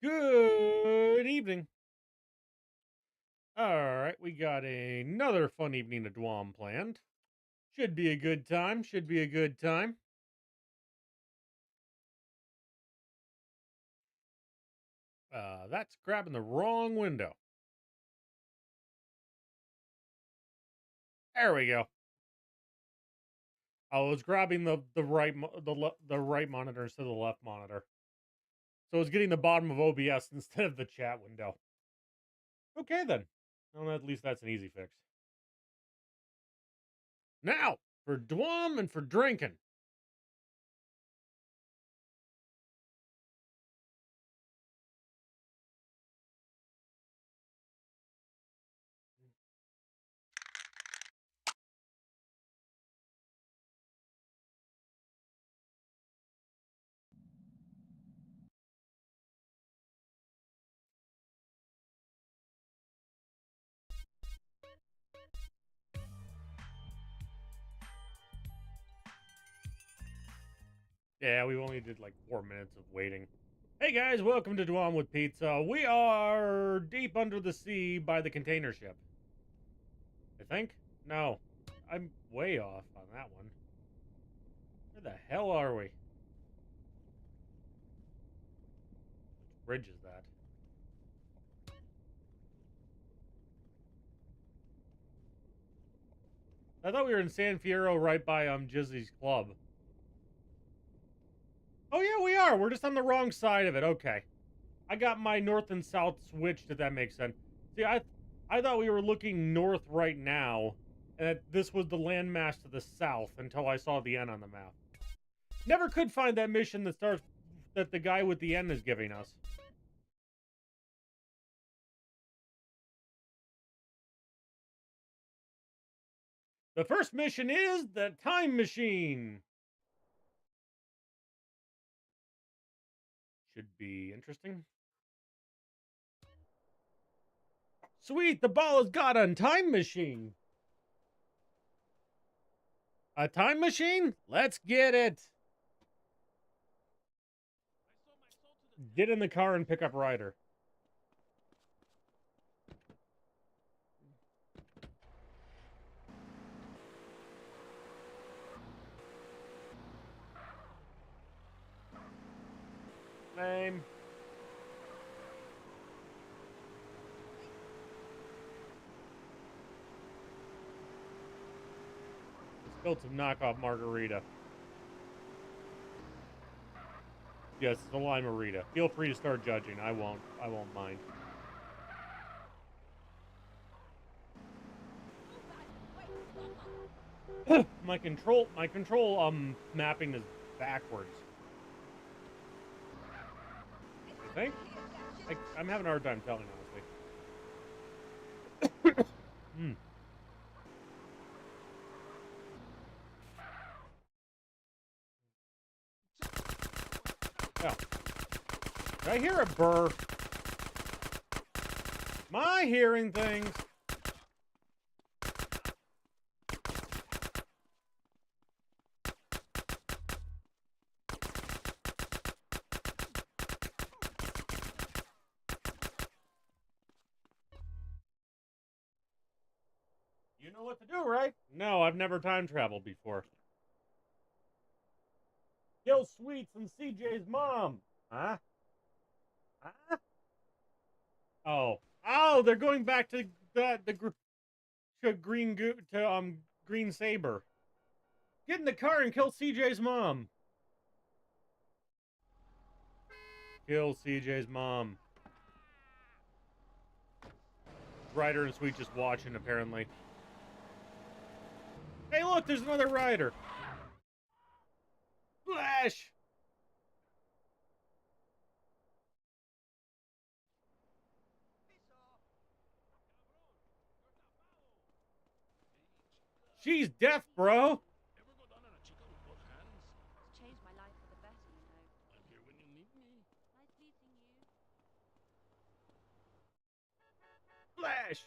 Good evening. All right, we got another fun evening of Dwam planned. Should be a good time. Should be a good time. That's grabbing the wrong window. There we go. I was grabbing the right the right monitor instead of the left monitor, so I was getting the bottom of OBS instead of the chat window. Okay then. Well, at least that's an easy fix. Now for Dwam and for drinking. Yeah, we only did like 4 minutes of waiting. Hey guys, welcome to Dwam with Pizza. We are deep under the sea by the container ship. I think? No. I'm way off on that one. Where the hell are we? Which bridge is that? I thought we were in San Fierro right by Jizzy's club. Oh yeah, we are. We're just on the wrong side of it. Okay. I got my north and south switched, if that makes sense. See, I thought we were looking north right now, and that this was the landmass to the south until I saw the N on the map. Never could find that mission that starts that the guy with the N is giving us. The first mission is the time machine. Should be interesting. Sweet, the ball has got a time machine. A time machine? Let's get it. Get in the car and pick up Ryder. Name. Spilled some knockoff margarita. Yes, it's a limerita. Feel free to start judging. I won't mind. my control mapping is backwards. I think. I'm having a hard time telling, honestly. Hmm. Oh. Did I hear a burr? Am I hearing things? You know what to do, right? No, I've never time traveled before. Kill Sweets and CJ's mom. Huh? Huh? Oh. Oh, they're going back to to Green Saber. Get in the car and kill CJ's mom. Kill CJ's mom. Ryder and Sweet just watching, apparently. Hey, look, there's another Ryder. Flash! She's deaf, bro. Changed my life for the better, you know. I'm here when you need me. Nice meeting you. Flash!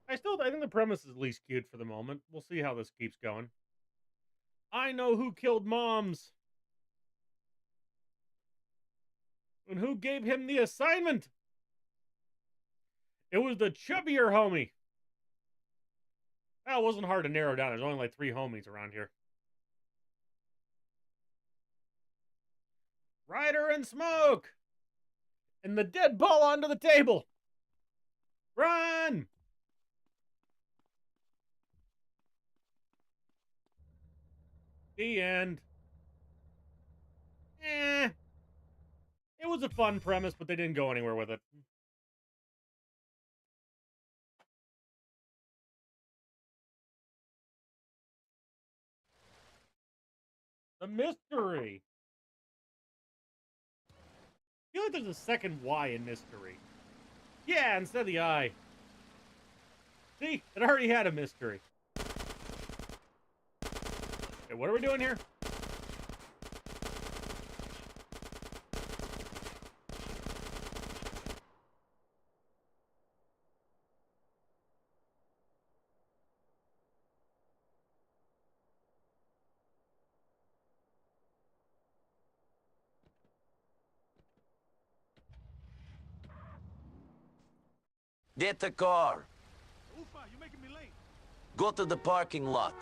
I think the premise is at least cute for the moment. We'll see how this keeps going. I know who killed moms. And who gave him the assignment? It was the chubbier homie. That wasn't hard to narrow down. There's only like 3 homies around here. Ryder and Smoke! And the dead ball onto the table! Run! The end. It was a fun premise, but they didn't go anywhere with it. The mystery. I feel like there's a second Y in mystery. Yeah, instead of the I. See? It already had a mystery. Okay, what are we doing here? Get the car. Ufa, you're making me late. Go to the parking lot.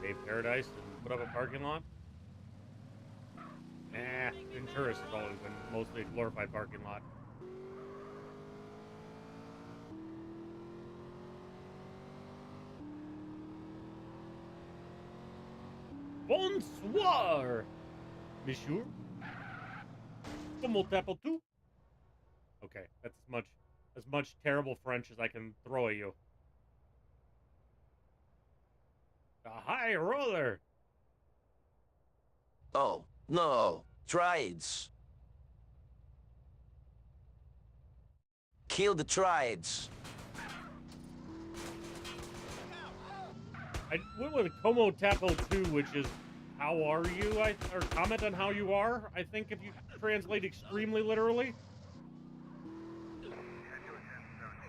Hey, Paradise and put up a parking lot? Nah, Venturas has always been mostly a glorified parking lot. Bonsoir, monsieur. Comment t'appelles-tu? Okay, that's as much terrible French as I can throw at you. The high roller. Oh, no. Triads. Kill the triads. I went with Como Tapo 2, which is how are you? Or comment on how you are, I think, if you translate extremely literally.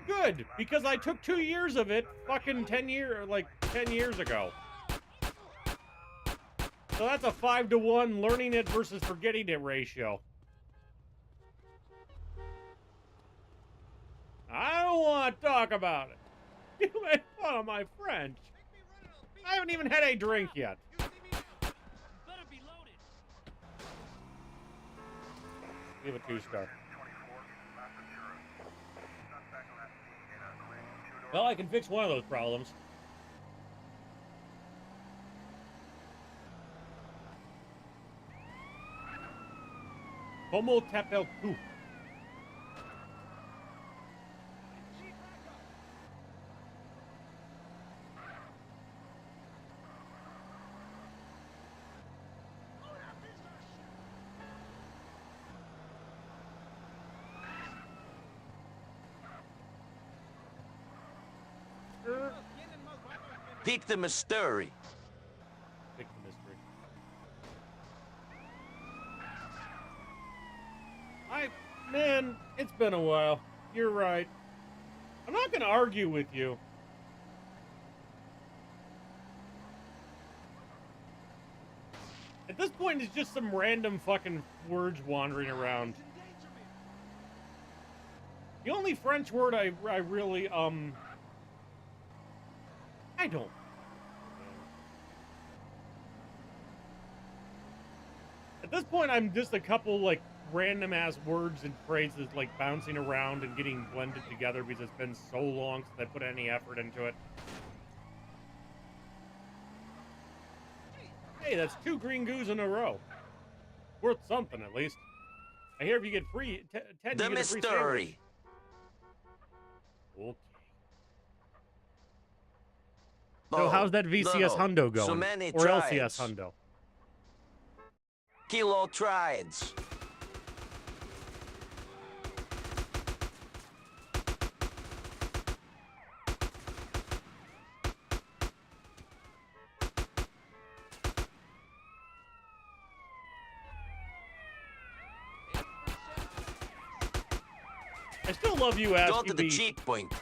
Good, because I took 2 years of it fucking 10 years ago. So that's a 5-to-1 learning it versus forgetting it ratio. I don't want to talk about it. You made fun of my French. I haven't even had a drink yet. Give it 2-star. Well, I can fix one of those problems. Como t'appelles-tu? Pick the mystery. Pick the mystery. Man, it's been a while. You're right. I'm not gonna argue with you. At this point, it's just some random fucking words wandering around. The only French word I really, I don't. At this point, I'm just a couple, like, random-ass words and phrases, like, bouncing around and getting blended together because it's been so long since I put any effort into it. Hey, that's 2 green goos in a row. Worth something, at least. I hear if you get free, 10, The you get a free mystery. sandwich. Okay. So Oh, how's that VCS no. hundo going? So many or triads. LCS hundo? Kill all triads. I still love you Go asking to the me checkpoint.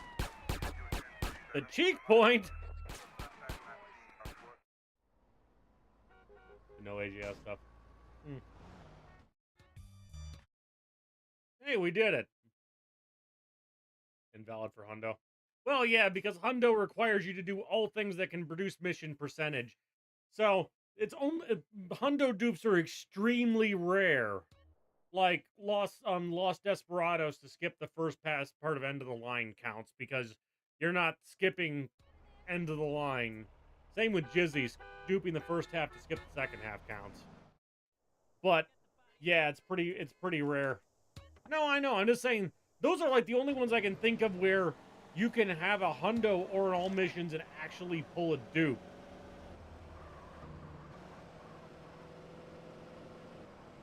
the cheek point. No AGS stuff. Hey, we did it. Invalid for Hundo. Well, yeah, because Hundo requires you to do all things that can produce mission percentage. So it's only Hundo dupes are extremely rare. Like Lost Desperados to skip the first pass part of end of the line counts because you're not skipping end of the line. Same with Jizzy's duping the first half to skip the second half counts. But yeah, it's pretty rare. No, I know. I'm just saying those are like the only ones I can think of where you can have a hundo or an all missions and actually pull a dupe.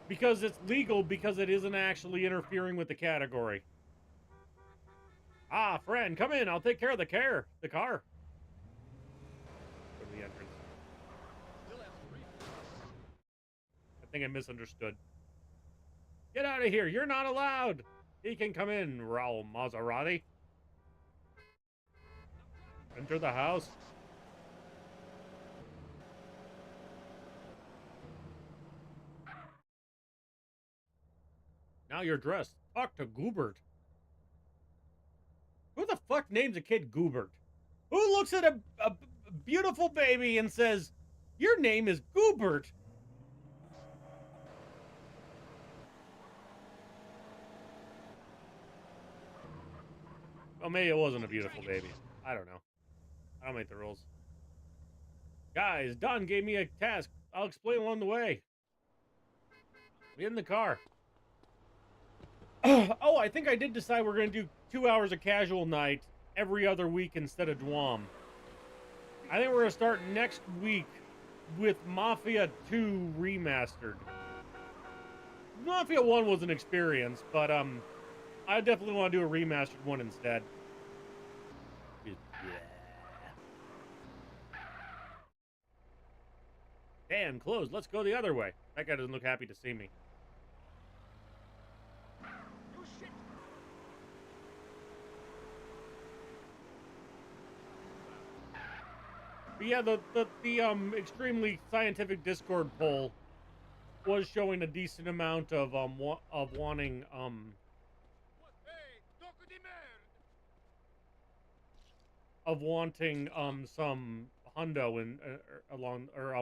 Because it's legal, because it isn't actually interfering with the category. Ah, friend, come in. I'll take care of the car. Go to the entrance. I think I misunderstood. Get out of here. You're not allowed. He can come in, Raul Maserati. Enter the house. Now you're dressed. Talk to Goobert. Who the fuck names a kid Goobert? Who looks at a beautiful baby and says, your name is Goobert? Well, maybe it wasn't a beautiful baby. I don't know. I don't make the rules. Guys, Don gave me a task. I'll explain along the way. Get in the car. Oh, I think I did decide we're going to do 2 hours of casual night every other week instead of Dyom. I think we're going to start next week with Mafia 2 Remastered. Mafia 1 was an experience, but I definitely want to do a remastered one instead. Damn, closed. Let's go the other way. That guy doesn't look happy to see me. But yeah, the extremely scientific Discord poll was showing a decent amount of wanting some hundo and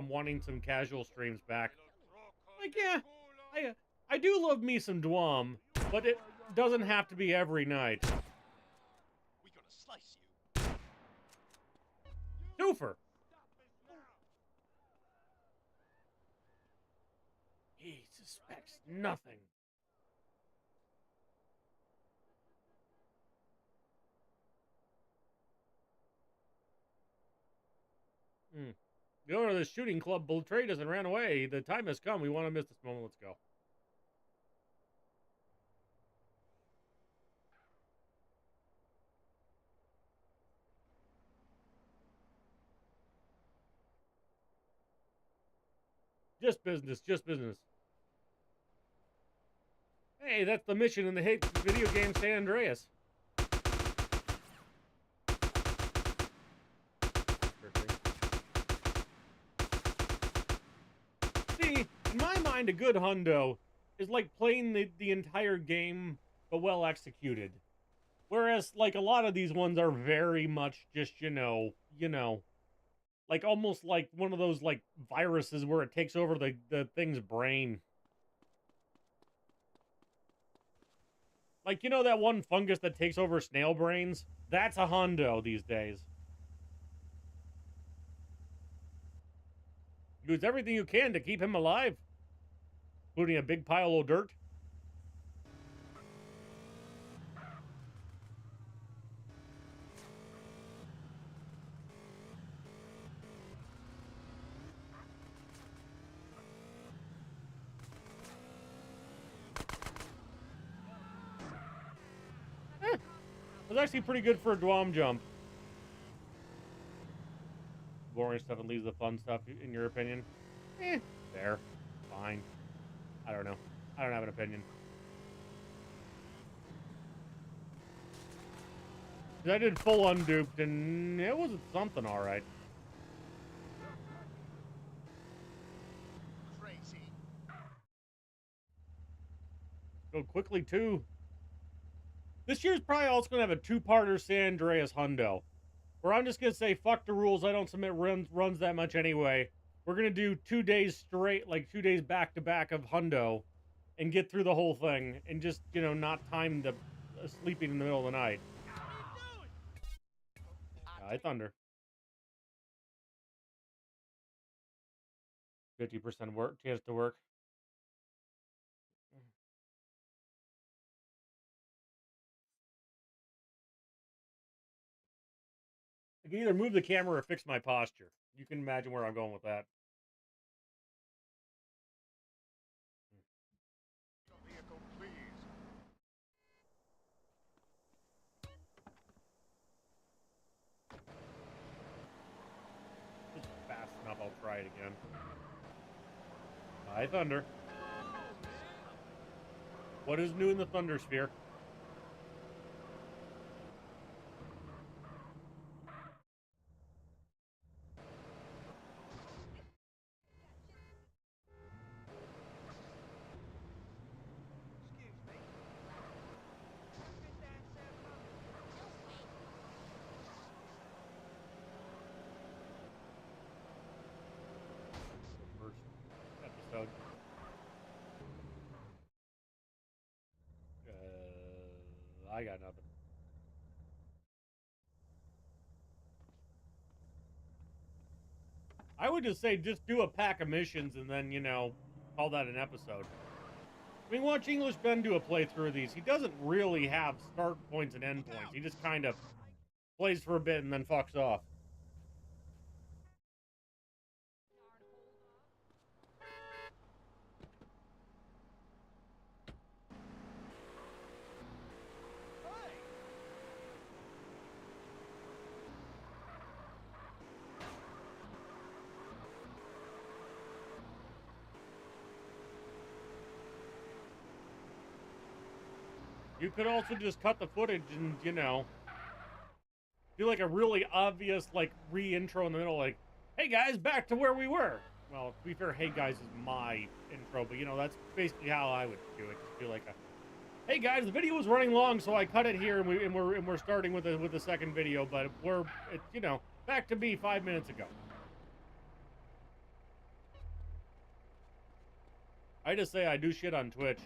wanting some casual streams back. Like, yeah, I do love me some Dyom, but it doesn't have to be every night. We gonna slice you. Doofer. He suspects nothing. The owner of the shooting club betrayed us and ran away. The time has come. We want to miss this moment. Let's go. Just business. Just business. Hey, that's the mission in the hit video game San Andreas. See, in my mind, a good hundo is like playing the entire game, but well executed. Whereas, like, a lot of these ones are very much just, you know, like almost like one of those, like, viruses where it takes over the thing's brain. Like, you know that one fungus that takes over snail brains? That's a hundo these days. Use everything you can to keep him alive, including a big pile of dirt. It was actually pretty good for a Dyom jump. Boring stuff and leaves the fun stuff, in your opinion? There. Fine. I don't know. I don't have an opinion. I did full unduped, and it was something alright. Crazy. Go quickly, too. This year's probably also going to have a two-parter San Andreas Hundo, where I'm just going to say, fuck the rules. I don't submit runs that much anyway. We're going to do 2 days straight, like 2 days back-to-back of Hundo, and get through the whole thing, and just, you know, not time the sleeping in the middle of the night. High Thunder. 50% work, chance to work. I can either move the camera or fix my posture. You can imagine where I'm going with that. Vehicle, please. Just fast enough, I'll try it again. High Thunder. What is new in the Thunder Sphere? Excuse me. First episode. I got nothing. I would just say just do a pack of missions and then, you know, call that an episode. I mean, watch English Ben do a playthrough of these. He doesn't really have start points and end points. He just kind of plays for a bit and then fucks off. You could also just cut the footage and, you know, do like a really obvious, like, re-intro in the middle, like, hey guys, back to where we were. Well, to be fair, hey guys is my intro, but, you know, that's basically how I would do it. Just do like a, hey guys, the video was running long, so I cut it here, and we're starting with the second video, but it's, you know, back to me 5 minutes ago. I just say I do shit on Twitch.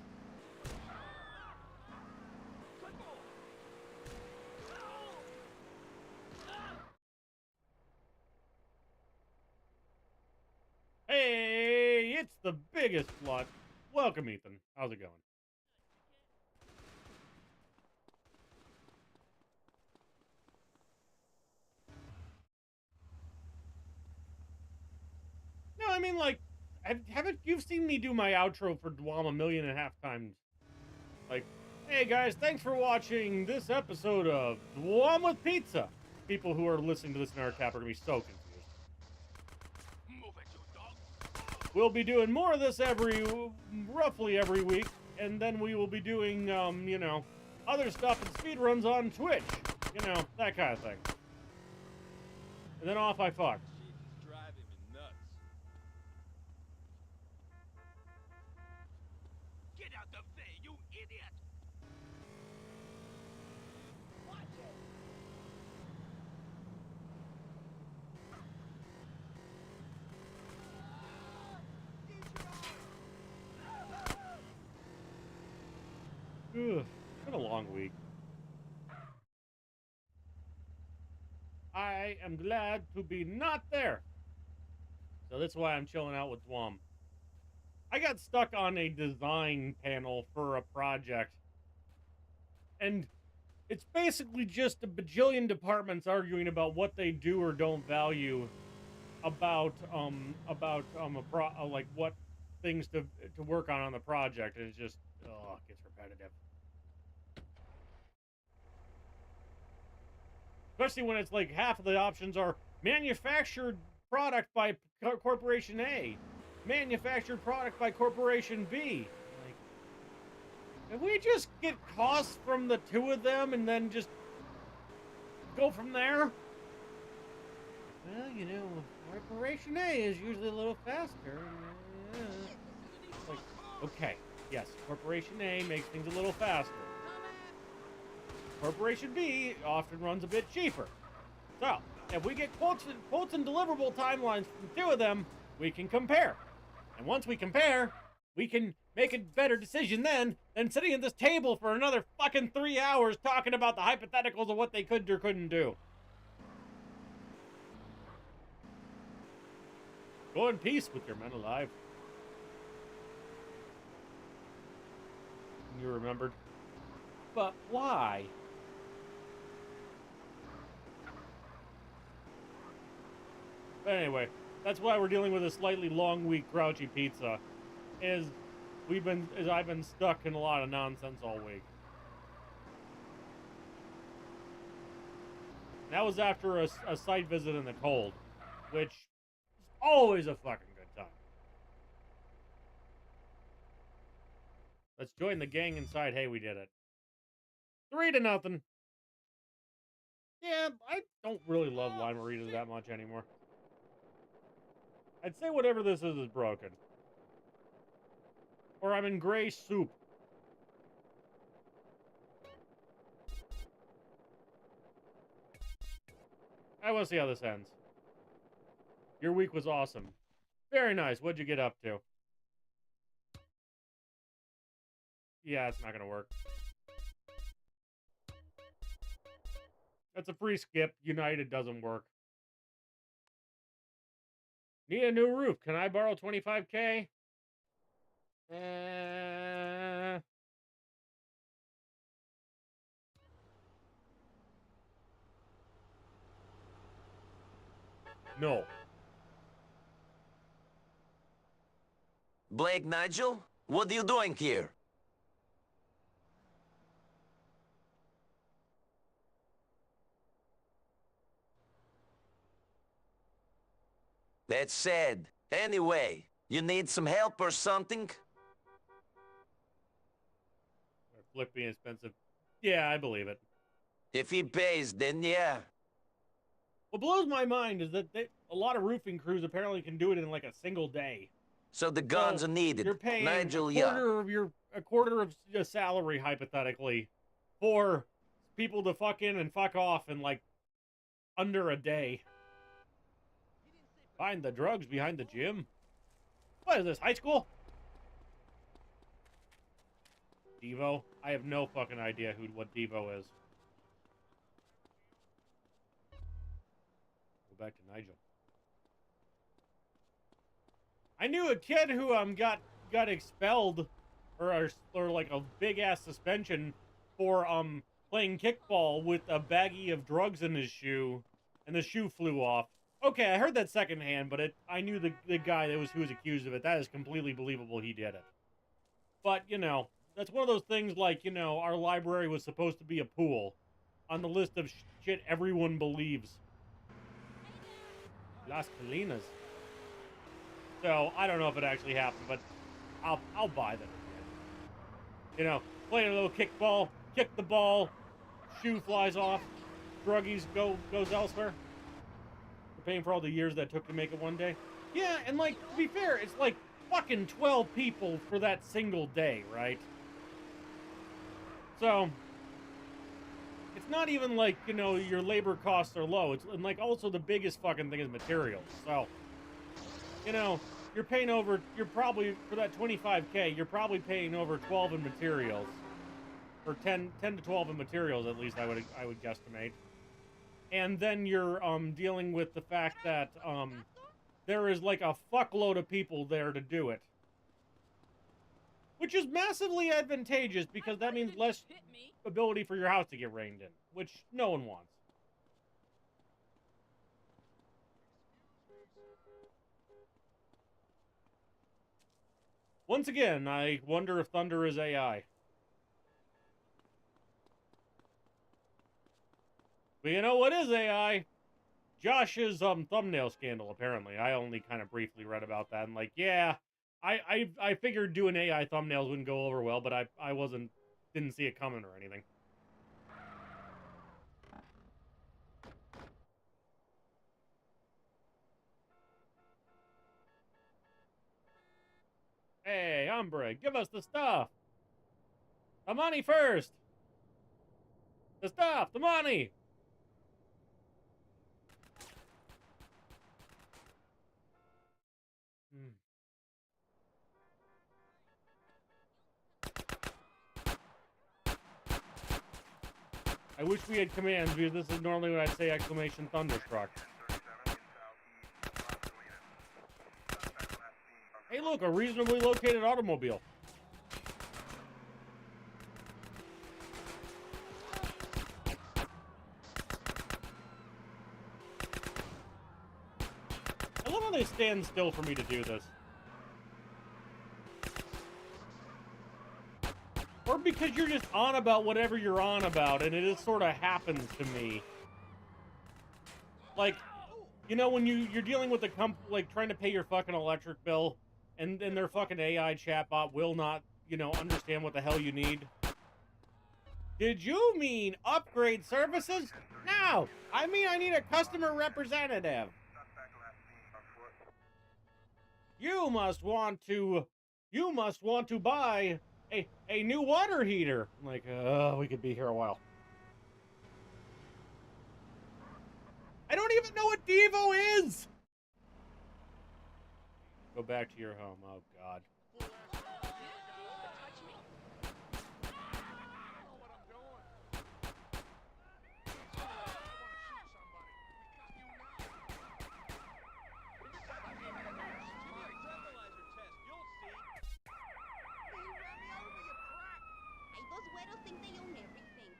Hey, it's the biggest slut. Welcome, Ethan. How's it going? No, I mean, like, haven't you've seen me do my outro for Dyom 1.5 million times? Like, hey guys, thanks for watching this episode of Dyom with Pizza. People who are listening to this in our tap are gonna be so confused. Move it, you dog. We'll be doing more of this roughly every week, and then we will be doing, you know, other stuff and speedruns on Twitch. You know, that kind of thing. And then off I fuck. She's driving me nuts. Get out the way, you idiot! Watch it! Ugh, it's been a long week. I am glad to be not there. So that's why I'm chilling out with Dyom. I got stuck on a design panel for a project. And it's basically just a bajillion departments arguing about what they do or don't value about like what things to work on the project. And it's just, oh, it gets repetitive. Especially when it's like half of the options are manufactured product by Corporation A, manufactured product by Corporation B. Like, if we just get costs from the two of them and then just go from there? Well, you know, Corporation A is usually a little faster. Like, okay, yes, Corporation A makes things a little faster. Corporation B often runs a bit cheaper. So, if we get quotes and deliverable timelines from two of them, we can compare. And once we compare, we can make a better decision then than sitting at this table for another fucking 3 hours talking about the hypotheticals of what they could or couldn't do. Go in peace with your men alive. You remembered. But why? But anyway, that's why we're dealing with a slightly long week, Grouchy Pizza. Is I've been stuck in a lot of nonsense all week. That was after a site visit in the cold, which is always a fucking good time. Let's join the gang inside. Hey, we did it. 3-0. Yeah, I don't really love Lime Burritos that much anymore. I'd say whatever this is broken. Or I'm in gray soup. I want to see how this ends. Your week was awesome. Very nice. What'd you get up to? Yeah, it's not going to work. That's a free skip. United doesn't work. Need a new roof. Can I borrow 25K? No. Blake Nigel? What are you doing here? That's sad. Anyway, you need some help or something? Flip being expensive. Yeah, I believe it. If he pays, then yeah. What blows my mind is that a lot of roofing crews apparently can do it in like a single day. So the guns So are needed. You're paying Nigel, a quarter of your salary, hypothetically, for people to fuck in and fuck off in like under a day. Find the drugs behind the gym. What is this, high school? Devo? I have no fucking idea what Devo is. Go back to Nigel. I knew a kid who got expelled or like a big ass suspension for playing kickball with a baggie of drugs in his shoe, and the shoe flew off. Okay, I heard that secondhand, but I knew the guy who was accused of it. That is completely believable. He did it. But you know, that's one of those things like, you know, our library was supposed to be a pool on the list of shit everyone believes. Las Colinas. So I don't know if it actually happened, but I'll buy that. You know, playing a little kickball, kick the ball, shoe flies off, druggies goes elsewhere. We're paying for all the years that took to make it one day. Yeah, and like, to be fair, it's like fucking 12 people for that single day, right? So it's not even like, you know, your labor costs are low. It's, and like, also the biggest fucking thing is materials. So, you know, you're probably, for that 25K, you're probably paying over 12 in materials. Or 10 to 12 in materials, at least, I would guesstimate. And then you're dealing with the fact that there is like a fuckload of people there to do it. Which is massively advantageous, because that means less ability for your house to get rained in, which no one wants. Once again, I wonder if Thunder is AI. But you know what is AI? Josh's thumbnail scandal, apparently. I only kind of briefly read about that, and like, yeah, I figured doing AI thumbnails wouldn't go over well, but I didn't see it coming or anything. Hey, hombre, give us the stuff. The money first. The stuff! The money! Hmm. I wish we had commands, because this is normally when I say exclamation thunderstruck. Hey look, a reasonably located automobile. I love how they stand still for me to do this. Or because you're just on about whatever you're on about, and it just sort of happens to me. Like, you know, when you're dealing with like trying to pay your fucking electric bill, and their fucking AI chatbot will not, you know, understand what the hell you need. Did you mean upgrade services? No, I mean I need a customer representative. You must want to buy a new water heater. I'm like, we could be here a while. I don't even know what Devo is. Go back to your home. Oh God. Those güeros think they own everything.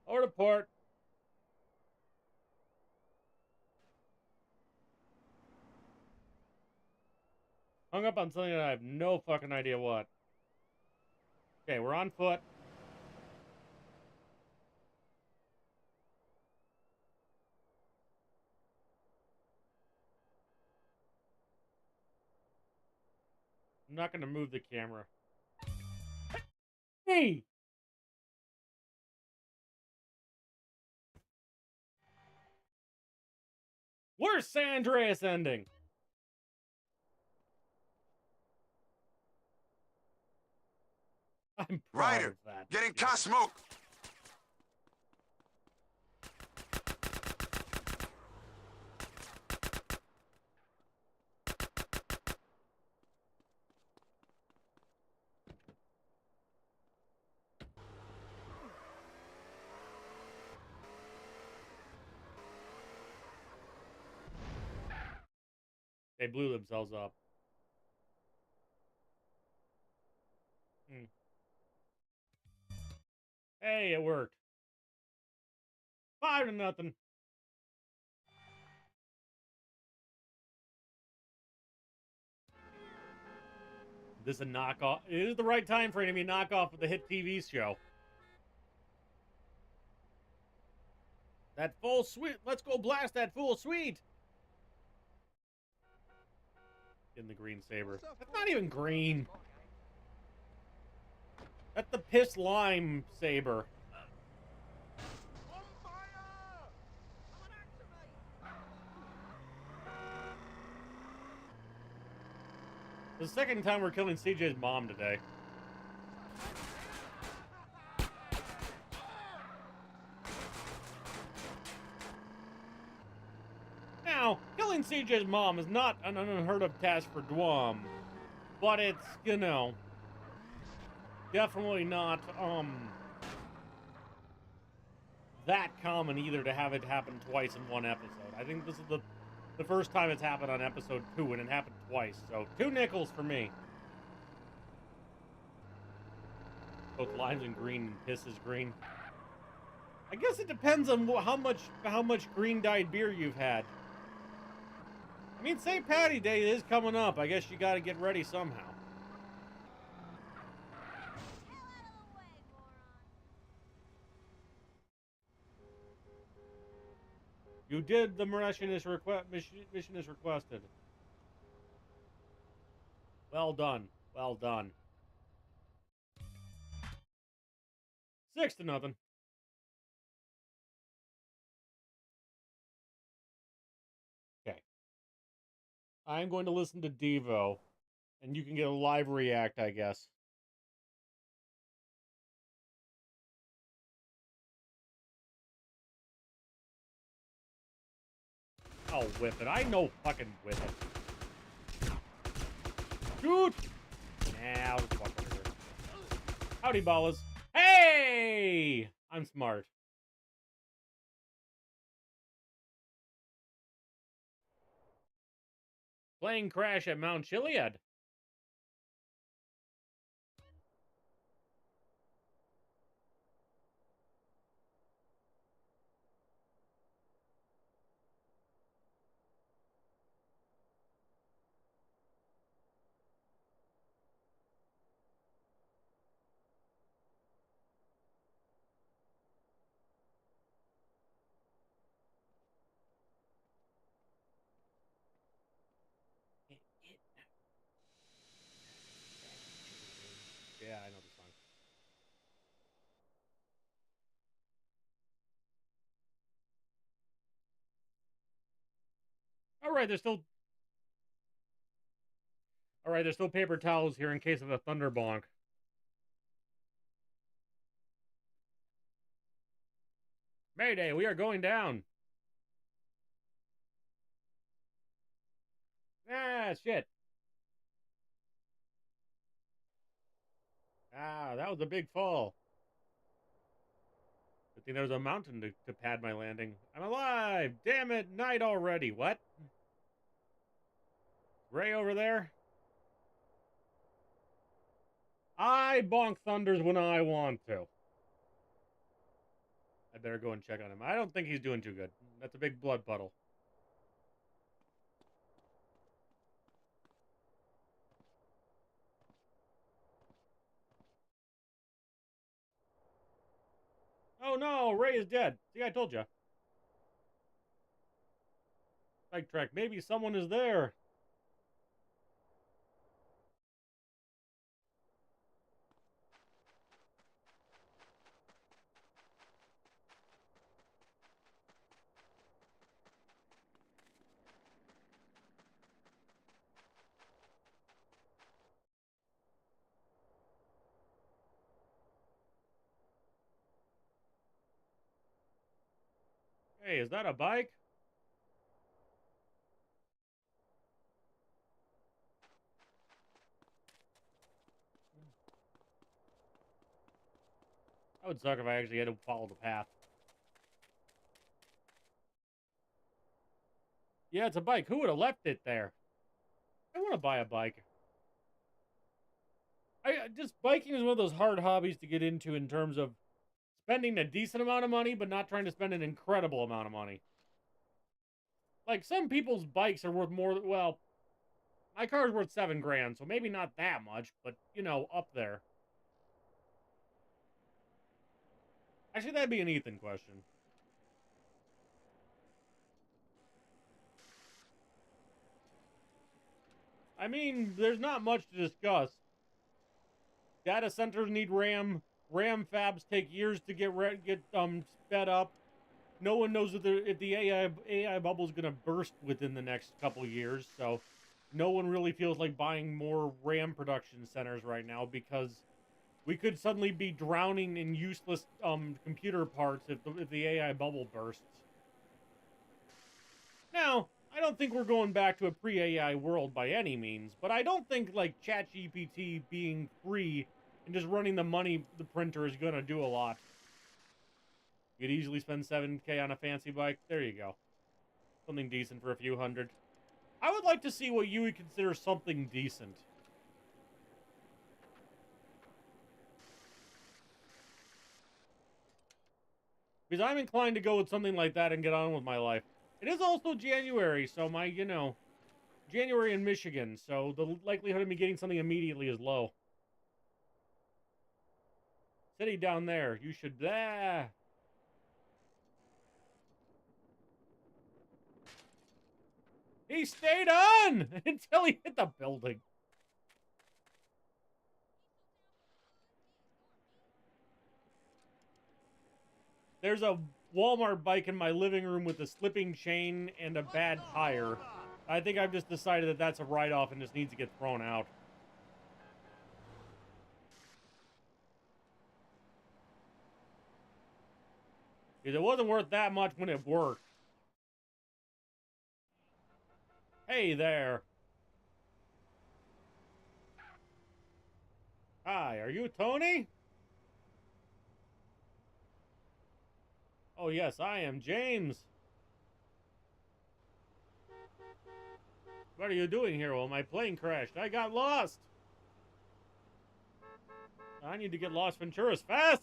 Over to port. Hung up on something that I have no fucking idea what. Okay, we're on foot. I'm not gonna move the camera. Hey! Where's San Andreas ending? I'm proud Ryder, of that. get in car smoke. They blew themselves up. Hey, it worked. 5-0. This is a knockoff. It is the right time for it to be a knockoff of the hit TV show. That full suite. Let's go blast that full suite. In the green saber. That's not even green. That's the piss lime saber. The second time we're killing CJ's mom today. Now, killing CJ's mom is not an unheard of task for Dyom, but it's, you know, definitely not, that common either to have it happen twice in one episode. I think this is the first time it's happened on episode 2, and it happened twice, so 2 nickels for me. Both limes and green and piss is green. I guess it depends on how much green dyed beer you've had. I mean, St. Patty Day is coming up. I guess you gotta get ready somehow. You did the mission is requested. Well done. Well done. 6-0. Okay. I'm going to listen to Devo And you can get a live react, I guess. I'll whip it. I know fucking whip it. Shoot! Nah, I'll just walk over here. Howdy, ballas. Hey! I'm smart. Plane crash at Mount Chiliad. Yeah, I know the song. All right, there's still paper towels here in case of a thunder bonk. Mayday, we are going down. Ah, shit. Ah, that was a big fall. Good thing there was a mountain to pad my landing. I'm alive! Damn it, night already. What? Ray over there? I bonk thunders when I want to. I better go and check on him. I don't think he's doing too good. That's a big blood puddle. Oh no, Ray is dead. See, I told you. Bike track. Maybe someone is there. Hey, is that a bike? That would suck if I actually had to follow the path. Yeah, it's a bike. Who would have left it there? I want to buy a bike. Just biking is one of those hard hobbies to get into in terms of spending a decent amount of money, but not trying to spend an incredible amount of money. Like, some people's bikes are worth more. Well, my car's worth $7,000, so maybe not that much, but, you know, up there. Actually, that'd be an Ethan question. I mean, there's not much to discuss. Data centers need RAM. RAM fabs take years to get sped up. No one knows if the AI bubble is going to burst within the next couple years. So, no one really feels like buying more RAM production centers right now because we could suddenly be drowning in useless computer parts if the AI bubble bursts. Now, I don't think we're going back to a pre-AI world by any means, but I don't think like ChatGPT being free and just running the printer is gonna do a lot. You could easily spend $7K on a fancy bike. There you go. Something decent for a few hundred. I would like to see what you would consider something decent. Because I'm inclined to go with something like that and get on with my life. It is also January, so January in Michigan, so the likelihood of me getting something immediately is low. City down there, you should blah. He stayed on until he hit the building. There's a Walmart bike in my living room with a slipping chain and a bad tire. I think I've just decided that that's a write-off and just needs to get thrown out. Because it wasn't worth that much when it worked. Hey there. Hi, are you Tony? Oh, yes, I am James. What are you doing here? Well, my plane crashed. I got lost. I need to get Los Venturas fast.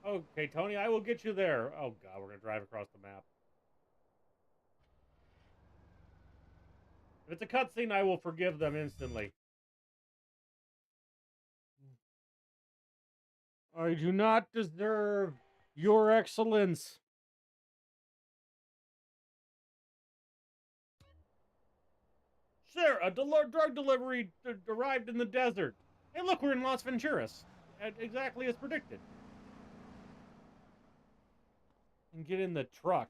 Okay, Tony, I will get you there. Oh, God, we're going to drive across the map. If it's a cutscene, I will forgive them instantly. I do not deserve your excellence. Sir, a drug delivery arrived in the desert. Hey, look, we're in Las Venturas. Exactly as predicted. And get in the truck.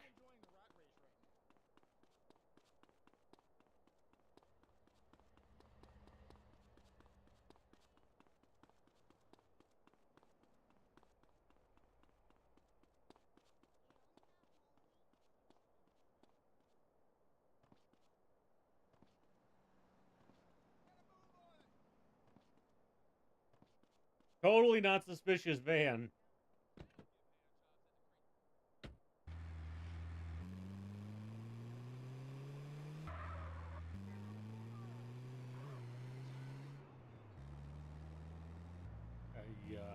Totally not suspicious van.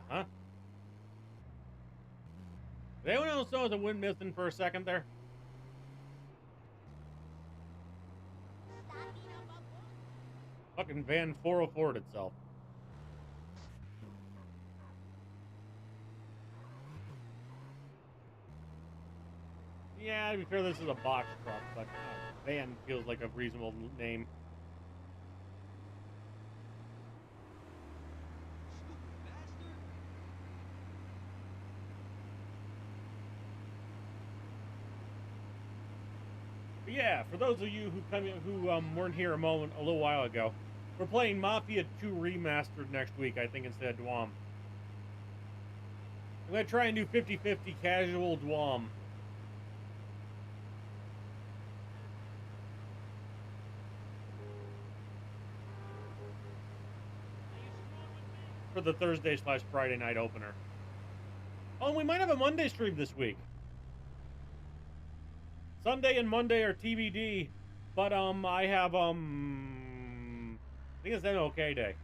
Huh? Did anyone else notice a wind missing for a second there? Fucking van 404'd itself. Yeah, to be fair, this is a box truck, but van feels like a reasonable name. But yeah, for those of you who weren't here a little while ago, we're playing Mafia 2 Remastered next week, I think, instead of Dyom. I'm gonna try and do 50-50 casual Dyom. For the Thursday/Friday night opener. Oh, and we might have a Monday stream this week. Sunday and Monday are TBD, but I have I think it's an okay day.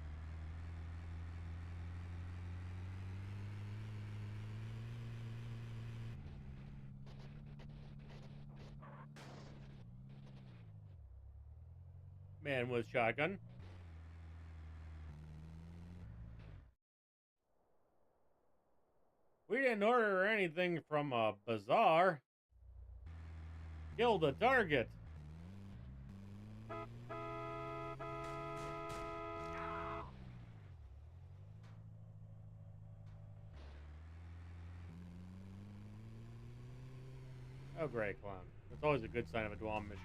Man with shotgun. We didn't order anything from a bazaar. Kill the target. Oh, great, clown. That's always a good sign of a Dyom mission.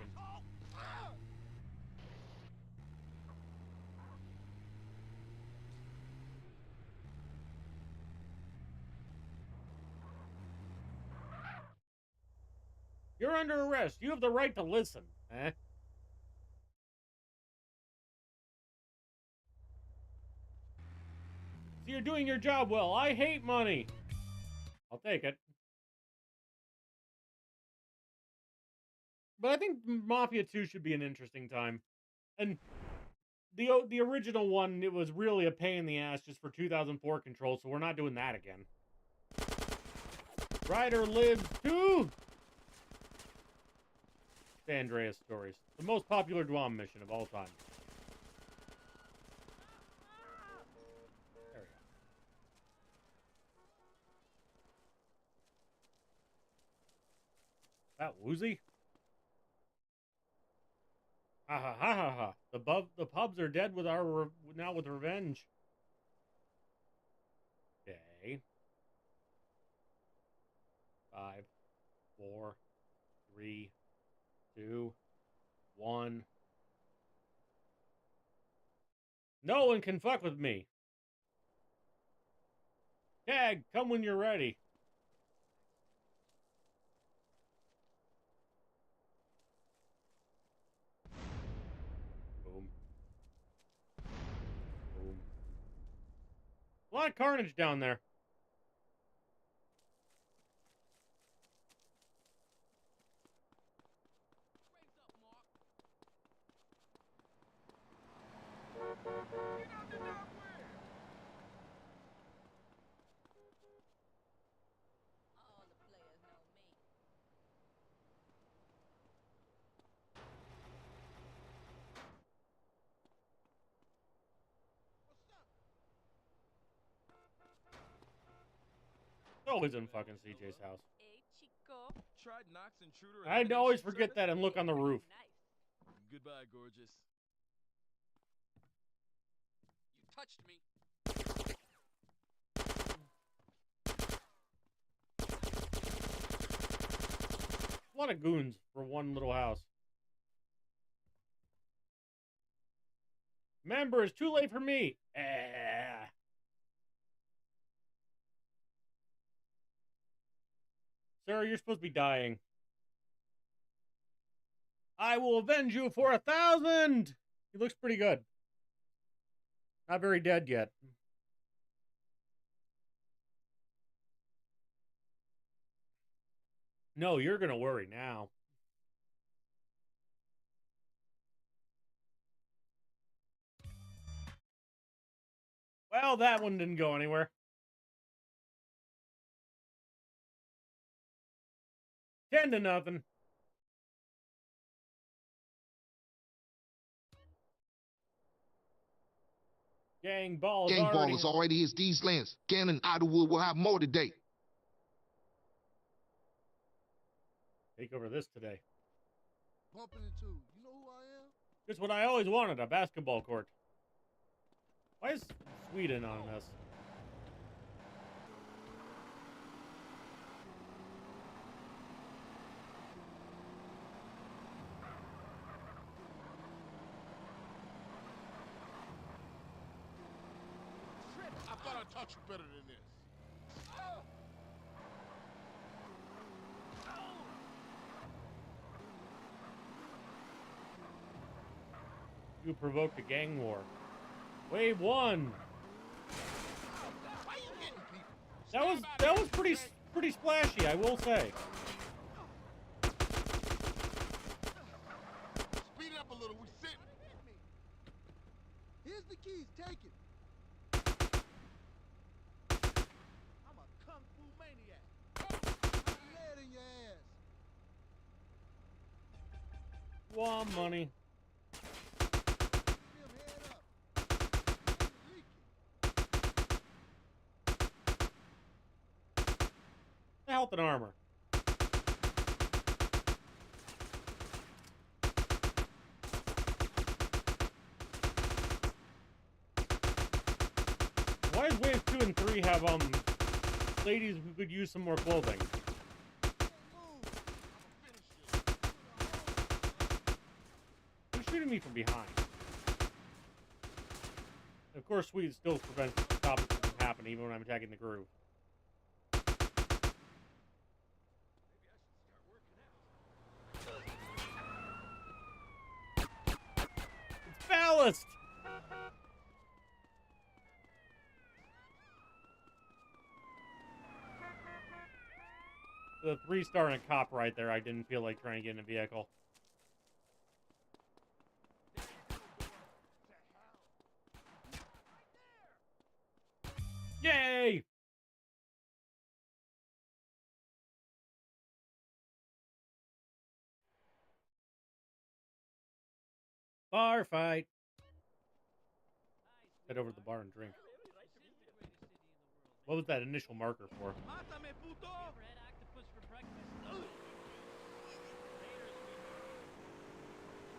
You're under arrest. You have the right to listen. Eh? So you're doing your job well. I hate money. I'll take it. But I think Mafia 2 should be an interesting time. And the original one, it was really a pain in the ass just for 2004 control, so we're not doing that again. Ryder lives too. San Andreas stories. The most popular Dyom mission of all time. There we go. That woozy? Ha ha ha ha ha. The pubs are dead with now with revenge. Okay. 5, 4, 3, 2, 1. No one can fuck with me. Tag, come when you're ready. Boom. Boom. A lot of carnage down there. Raise up, Mark. Get out the dark way. All the players know me. What's up? It's always in fucking CJ's house. Hey, Chico. Tried Knox intruder. I'd always forget that and look on the roof. Nice. Goodbye, gorgeous. You touched me. A lot of goons for one little house. Remember, it's too late for me. Sir, you're supposed to be dying. I will avenge you for 1,000! He looks pretty good. Not very dead yet. No, you're gonna worry now. Well, that one didn't go anywhere. 10-0. Gang balls Gang already. ballers already hits these lands. Gannon Idlewood will have more today. Take over this today. Bumping into. You know who I am? Just what I always wanted, a basketball court. Why is Sweden on this? I thought I'd touch you better than this. You provoked a gang war. Wave 1. Why you hitting people? That was pretty splashy, I will say. Speed it up a little. We sitting. Here's the keys. Take it. I'm a kung fu maniac. Lead in your ass. Want money. Jim, head up. Leaking. Health and armor. Why does wave 2 and 3 have ladies who could use some more clothing? Who's shooting me from behind? Of course, Swede still prevents stopping from happening even when I'm attacking the groove. It's ballast! The 3-star and a cop right there, I didn't feel like trying to get in a vehicle. Yay! Bar fight. Head over to the bar and drink. What was that initial marker for? Mátame, puto!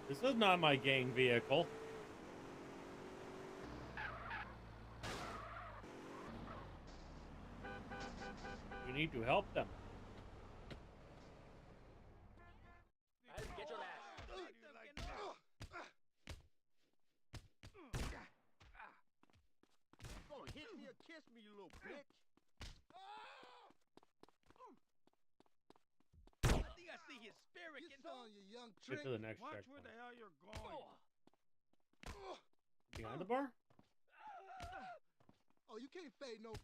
This is not my gang vehicle. We need to help them. Get your ass. Gonna hit me or kiss me, you little bitch. your spirit, Get kiddo. on, you young Get trick. to the next Watch where checkpoint. the hell you're going. Behind the bar? Oh, you can't fade no.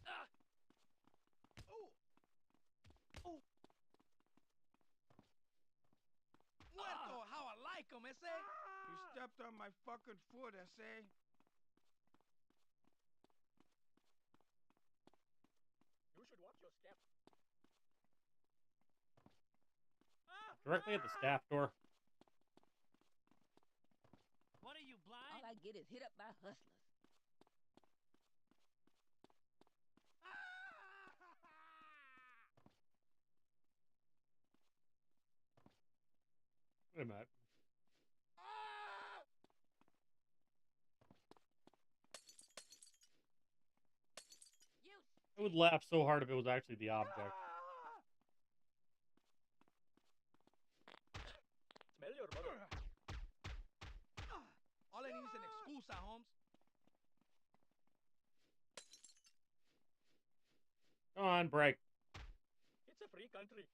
Muerto, how I like him, ese. You stepped on my fucking foot, ese. You should watch your step. Directly at the staff door. What are you, blind? All I get is hit up by hustlers. Wait a minute. You I would laugh so hard if it was actually the object. Smell your mother. All I need is an excusa, Holmes. Come on, break. It's a free country.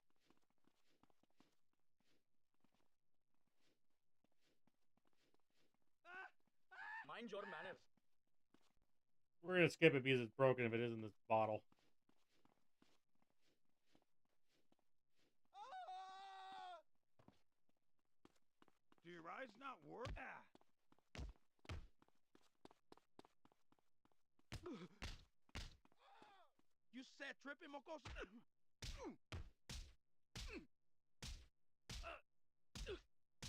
Mind your manners. We're gonna skip it because it's broken if it isn't this bottle. Do your eyes not work? You said tripping, mocoso?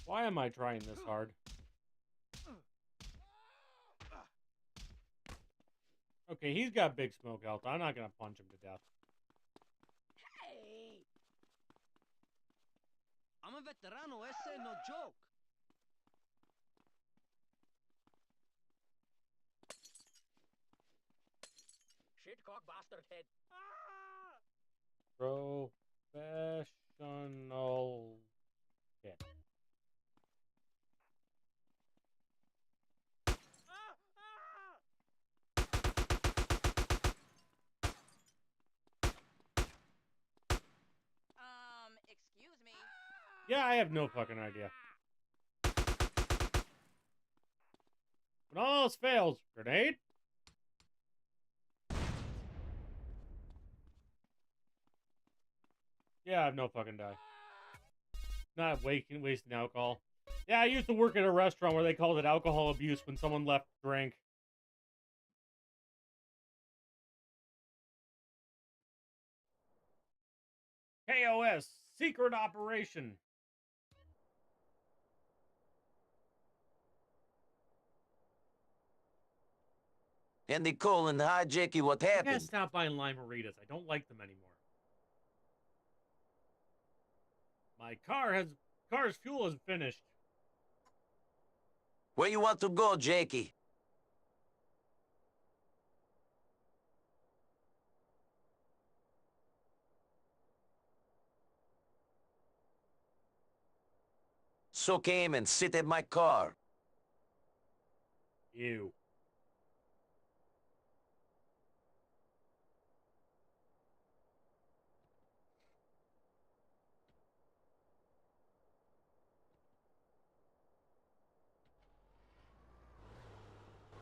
Why am I trying this hard? Okay, he's got big smoke health. I'm not gonna punch him to death. hey! I'm a veterano, ese no joke. Shitcock bastard head. Professional hit. Excuse me. Yeah, I have no fucking idea. When all else fails, grenade? Yeah, I have no fucking die. Not wasting alcohol. Yeah, I used to work at a restaurant where they called it alcohol abuse when someone left drink. KOS, secret operation. Andy Colin, hi Jackie, what I gotta happened? stop buying Limeritas. I don't like them anymore. My car's fuel is finished. Where you want to go, Jackie? So came and sit at my car. Ew.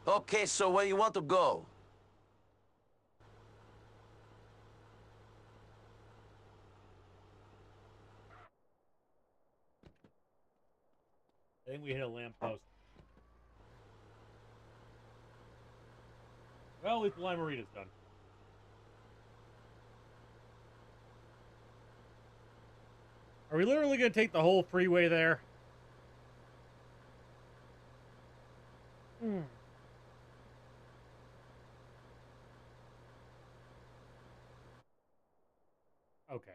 Okay, so where you want to go? I think we hit a lamppost. Well, at least the Limerita's done. Are we literally gonna take the whole freeway there? Okay.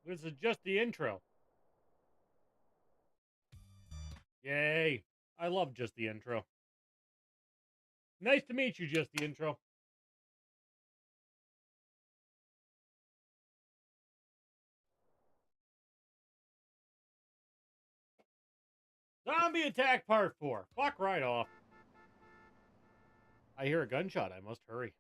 This is just the intro. Yay. I love just the intro. Nice to meet you, just the intro. Zombie attack part 4. Fuck right off. I hear a gunshot. I must hurry.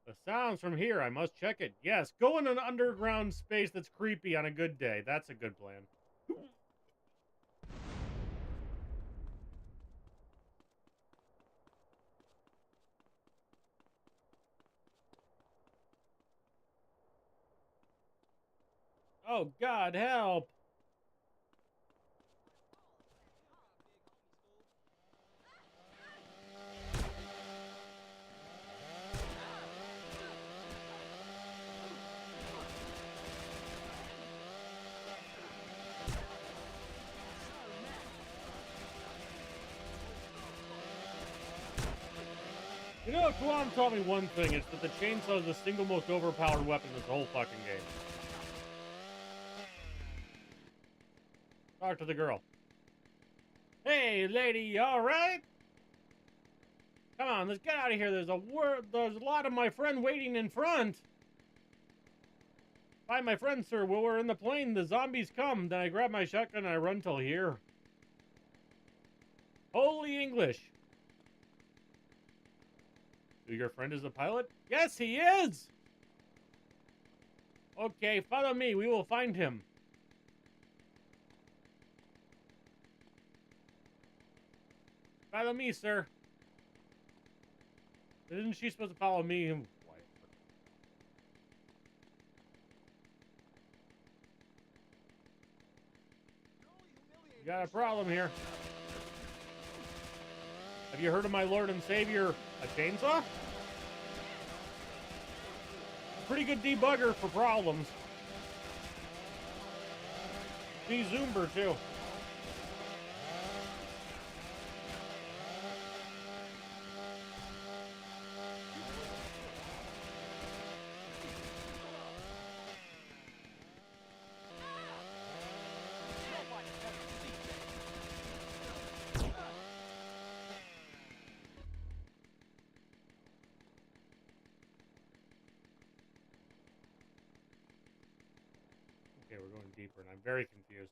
The sounds from here, I must check it. Yes, go in an underground space that's creepy on a good day. That's a good plan. Oh, God, help! You know, Tuan taught me one thing. It's that the chainsaw is the single most overpowered weapon in this whole fucking game. Talk to the girl. Hey, lady, you alright? Come on, let's get out of here. There's a lot of my friend waiting in front. By my friend, sir, while we're in the plane, the zombies come. Then I grab my shotgun and I run till here. Holy English. So your friend is a pilot? Yes, he is! Okay, follow me. We will find him. Follow me, sir. Isn't she supposed to follow me? You got a problem here. Have you heard of my Lord and Savior, a chainsaw? Pretty good debugger for problems. The Zoomber, too. Okay, we're going deeper, and I'm very confused.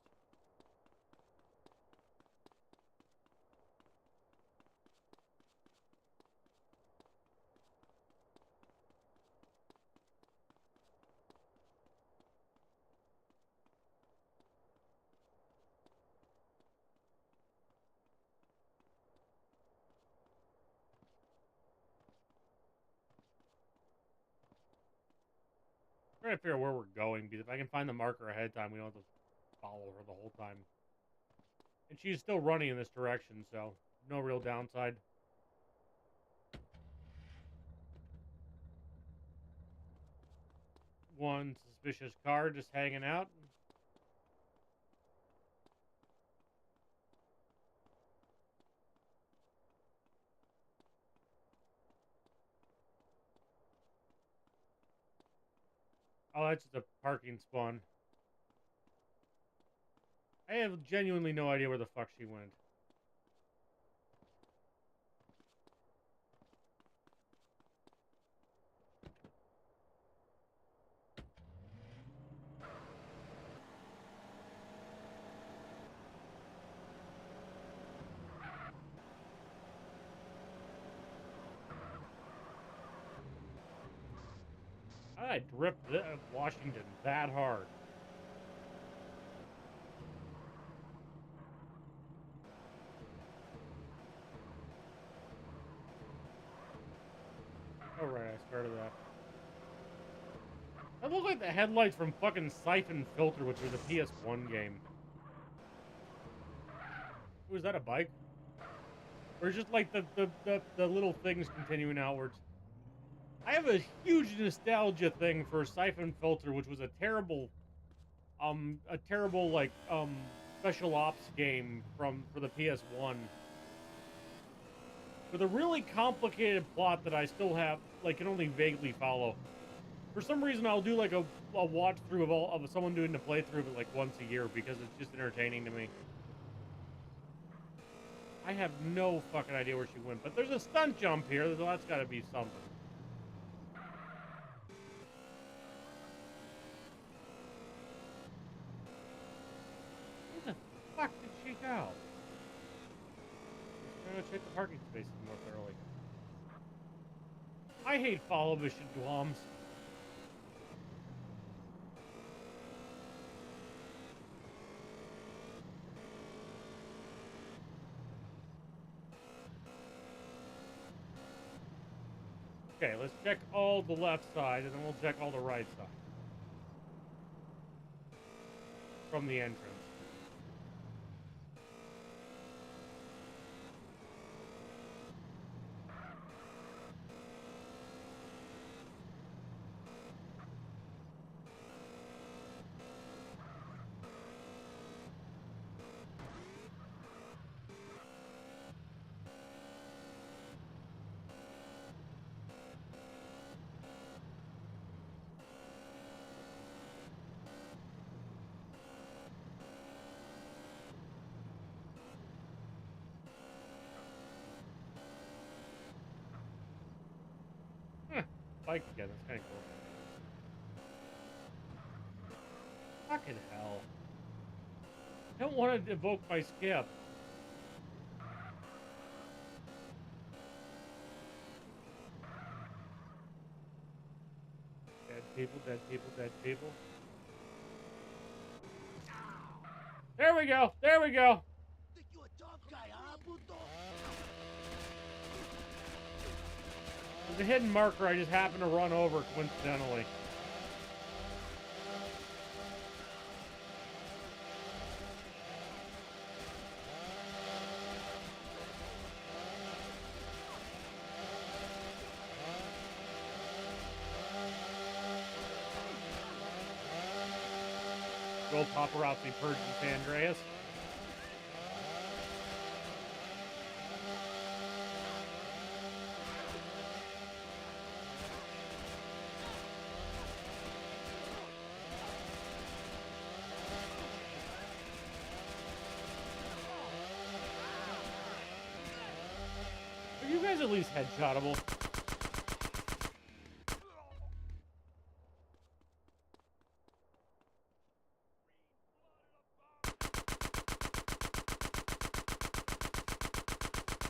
Trying to figure out where we're going, because if I can find the marker ahead of time, we don't have to follow her the whole time. And she's still running in this direction, so no real downside. One suspicious car just hanging out. Oh, that's just a parking spawn. I have genuinely no idea where the fuck she went. I dripped Washington that hard. Oh, right, I started that. That looked like the headlights from fucking Siphon Filter, which was a PS1 game. Ooh, is that a bike? Or just like the little things continuing outwards? I have a huge nostalgia thing for Siphon Filter, which was a terrible like special ops game for the PS1. With a really complicated plot that I still have, like, can only vaguely follow. For some reason, I'll do like a watch through of someone doing the playthrough of it like once a year because it's just entertaining to me. I have no fucking idea where she went, but there's a stunt jump here, so that's got to be something. Where the fuck did she go? I'm gonna check the parking spaces more thoroughly. I hate follow mission Dwoms. Okay, let's check all the left side, and then we'll check all the right side. From the entrance. Bike again, that's kind of cool. Fucking hell. I don't want to evoke my skip. Dead people, dead people, dead people. There we go, there we go. Think you a tough guy, huh, puto? There's a hidden marker I just happened to run over coincidentally. Go paparazzi purge in San Andreas. Are you guys at least headshotable?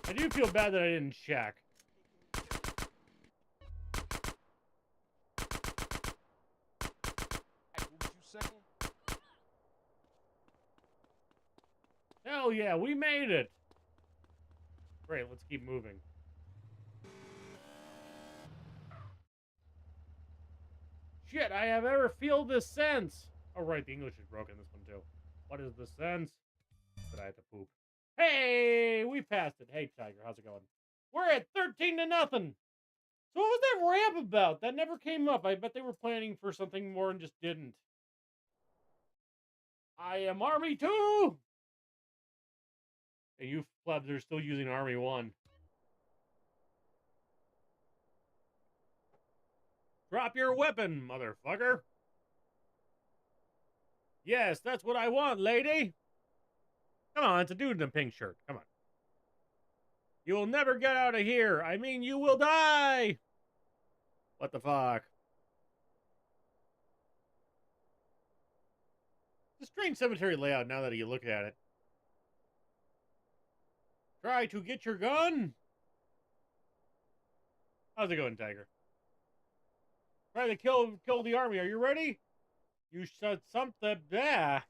I do feel bad that I didn't check. Hell yeah, we made it! Great, let's keep moving. Shit, I have ever feel this sense! Oh right, the English is broken this one too. What is the sense? That I have to poop. Hey, we passed it. Hey Tiger, how's it going? We're at 13-0. So what was that ramp about? That never came up. I bet they were planning for something more and just didn't. I am Army 2! And you plebs are still using Army 1. Drop your weapon, motherfucker! Yes, that's what I want, lady! Come on, it's a dude in a pink shirt. Come on. You will never get out of here! I mean, you will die! What the fuck? It's a strange cemetery layout now that you look at it. Try to get your gun? How's it going, Tiger? Try to kill the army. Are you ready? You said something there.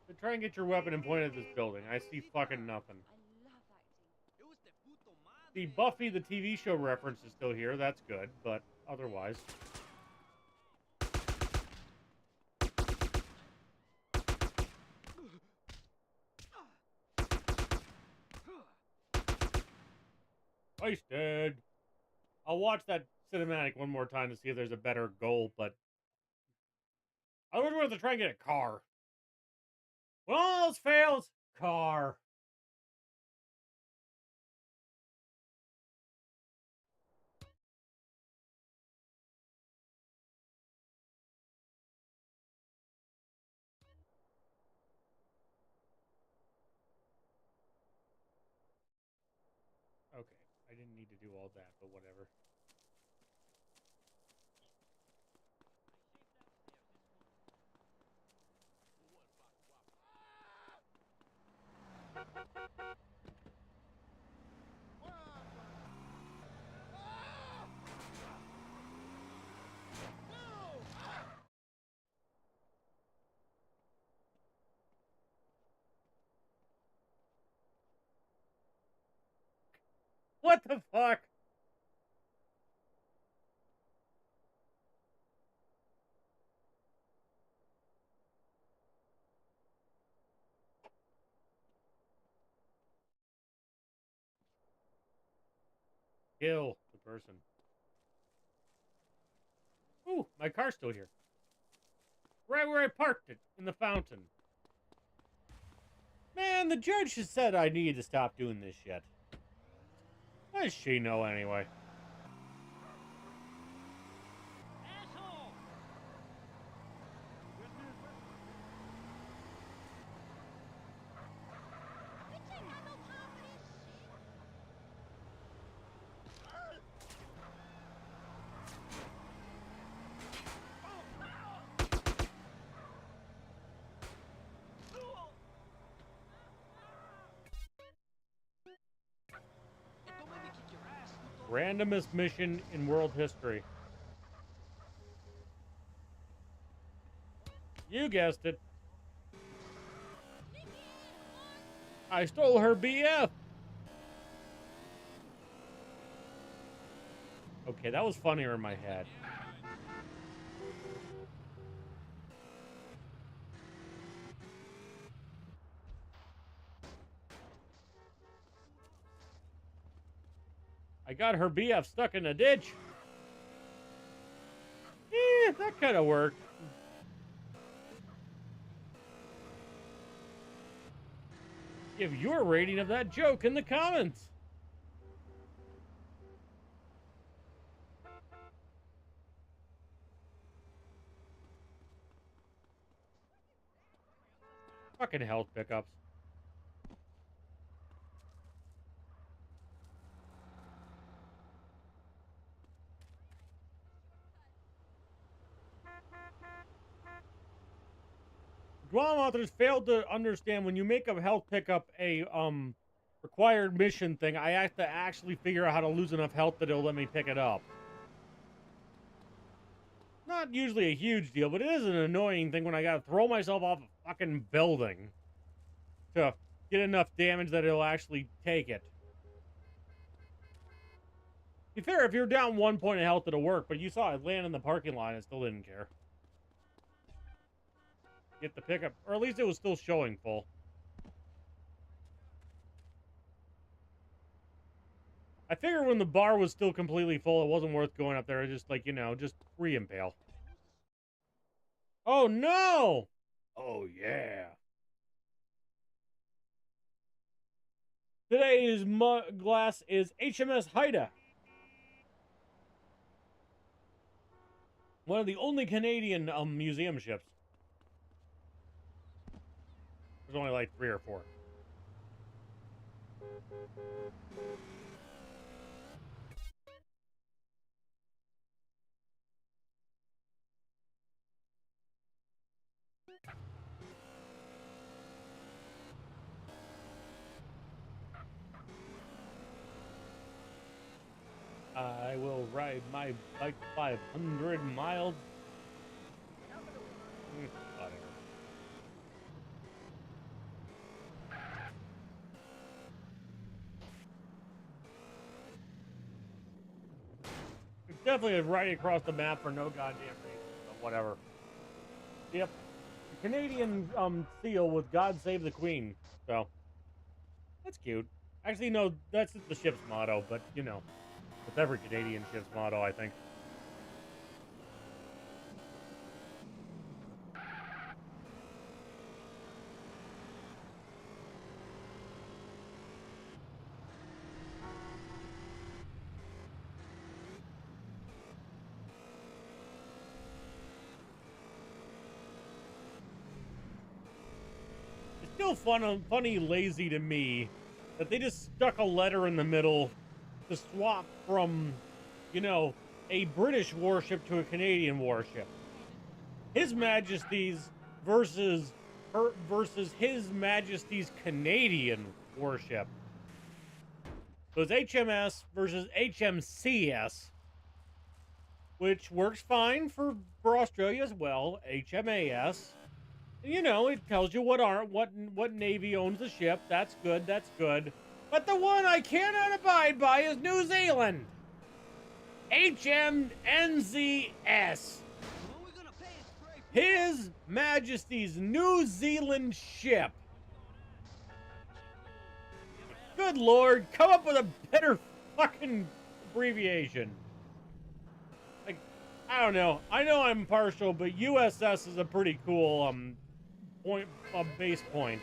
So try and get your weapon and point at this building. I see fucking nothing. I love acting. It was the puto madre. The Buffy the TV show reference is still here. That's good, but otherwise. Wasted. I'll watch that cinematic one more time to see if there's a better goal, but I would rather try and get a car. When all else fails, car. Okay, I didn't need to do all that, but whatever. What the fuck? Kill the person. Ooh, my car's still here. Right where I parked it, in the fountain. Man, the judge has said I need to stop doing this shit. What does she know anyway? Asshole! Bitch ain't got no time for this shit. And don't make me kick your ass, puto. Randomest mission in world history. You guessed it. I stole her BF. Okay, that was funnier in my head. I got her BF stuck in a ditch. That kind of worked. Give your rating of that joke in the comments. Fucking health pickups. Dwam authors failed to understand when you make a health pickup a required mission thing, I have to actually figure out how to lose enough health that it'll let me pick it up. Not usually a huge deal, but it is an annoying thing when I gotta throw myself off a fucking building to get enough damage that it'll actually take it. To be fair, if you're down 1 point of health, it'll work, but you saw it land in the parking lot and it still didn't care. Get the pickup, or at least it was still showing full. I figured when the bar was still completely full, it wasn't worth going up there. Just like, you know, just re-impale. Oh no! Oh yeah. Today's glass is HMS Haida. One of the only Canadian museum ships. There's only like 3 or 4. I will ride my bike 500 miles. Whatever. It's definitely right across the map for no goddamn reason, but whatever. Yep. The Canadian seal with God Save the Queen. So, that's cute. Actually, no, that's the ship's motto, but, you know, it's every Canadian ship's motto, I think. Still funny, lazy to me that they just stuck a letter in the middle to swap from, you know, a British warship to a Canadian warship. His Majesty's versus His Majesty's Canadian warship. So it's HMS versus HMCS, which works fine for Australia as well. HMAS. You know, it tells you what navy owns the ship. That's good. That's good. But the one I cannot abide by is New Zealand. HMNZS. What we gonna pay is great. His Majesty's New Zealand ship. Good Lord, come up with a better fucking abbreviation. Like, I don't know. I know I'm partial, but USS is a pretty cool base point.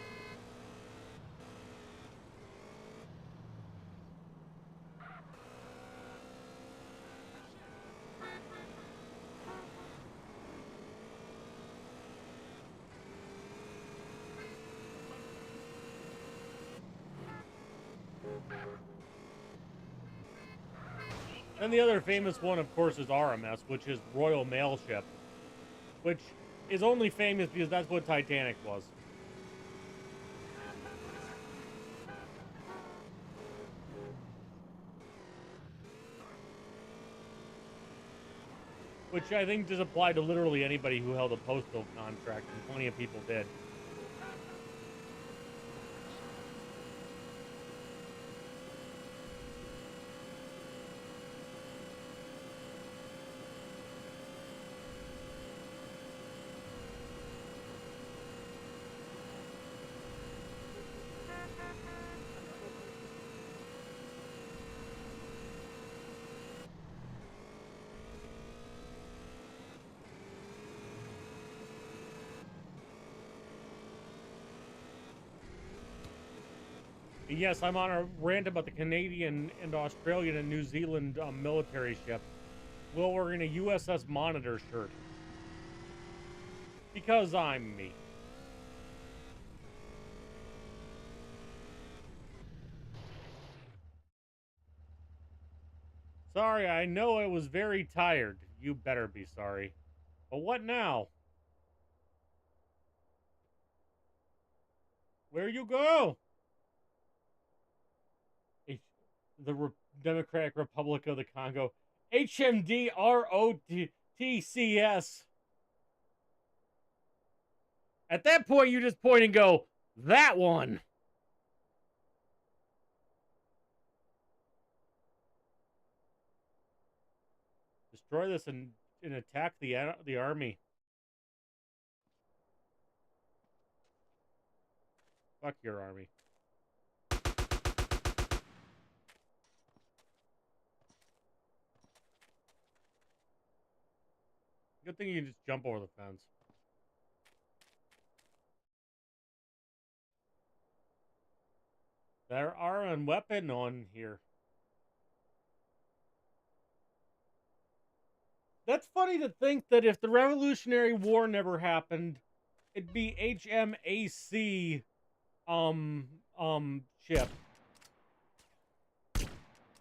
And the other famous one, of course, is RMS, which is Royal Mail Ship, which is only famous because that's what Titanic was. Which I think does apply to literally anybody who held a postal contract, and plenty of people did. Yes, I'm on a rant about the Canadian and Australian and New Zealand military ship. Well, we're in a USS Monitor shirt. Because I'm me. Sorry, I know I was very tired. You better be sorry. But what now? Where you go? The Democratic Republic of the Congo. HMDROTCS. At that point, you just point and go, that one. Destroy this and attack the army. Fuck your army. Good thing you can just jump over the fence. There are a weapon on here. That's funny to think that if the Revolutionary War never happened, it'd be HMAC ship.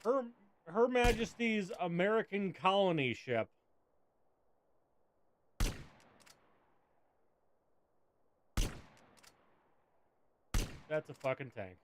Her Majesty's American Colony ship. That's a fucking tank.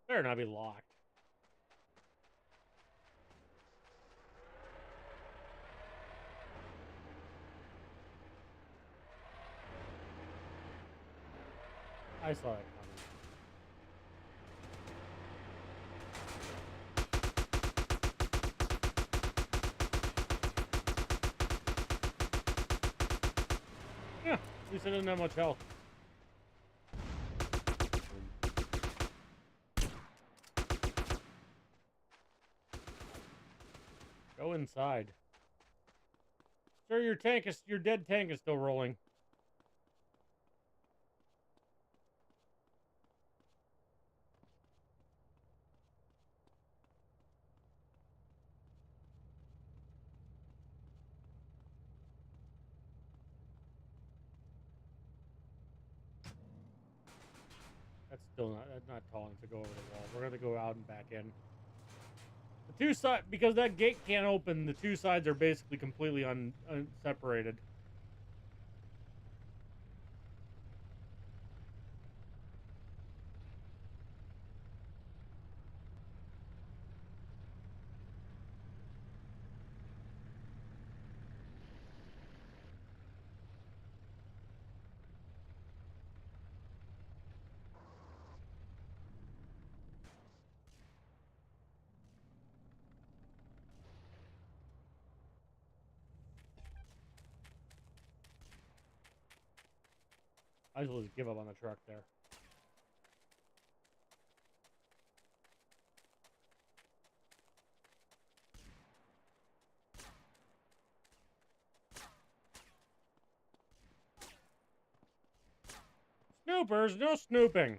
Better not be locked. I saw it coming. Yeah, at least I didn't have much health. Go go inside. Sir, your dead tank is still rolling. That's not tall enough to go over the wall. We're gonna go out and back in. The two sides, because that gate can't open, the two sides are basically completely separated. I just will just give up on the truck there. Snoopers, no snooping.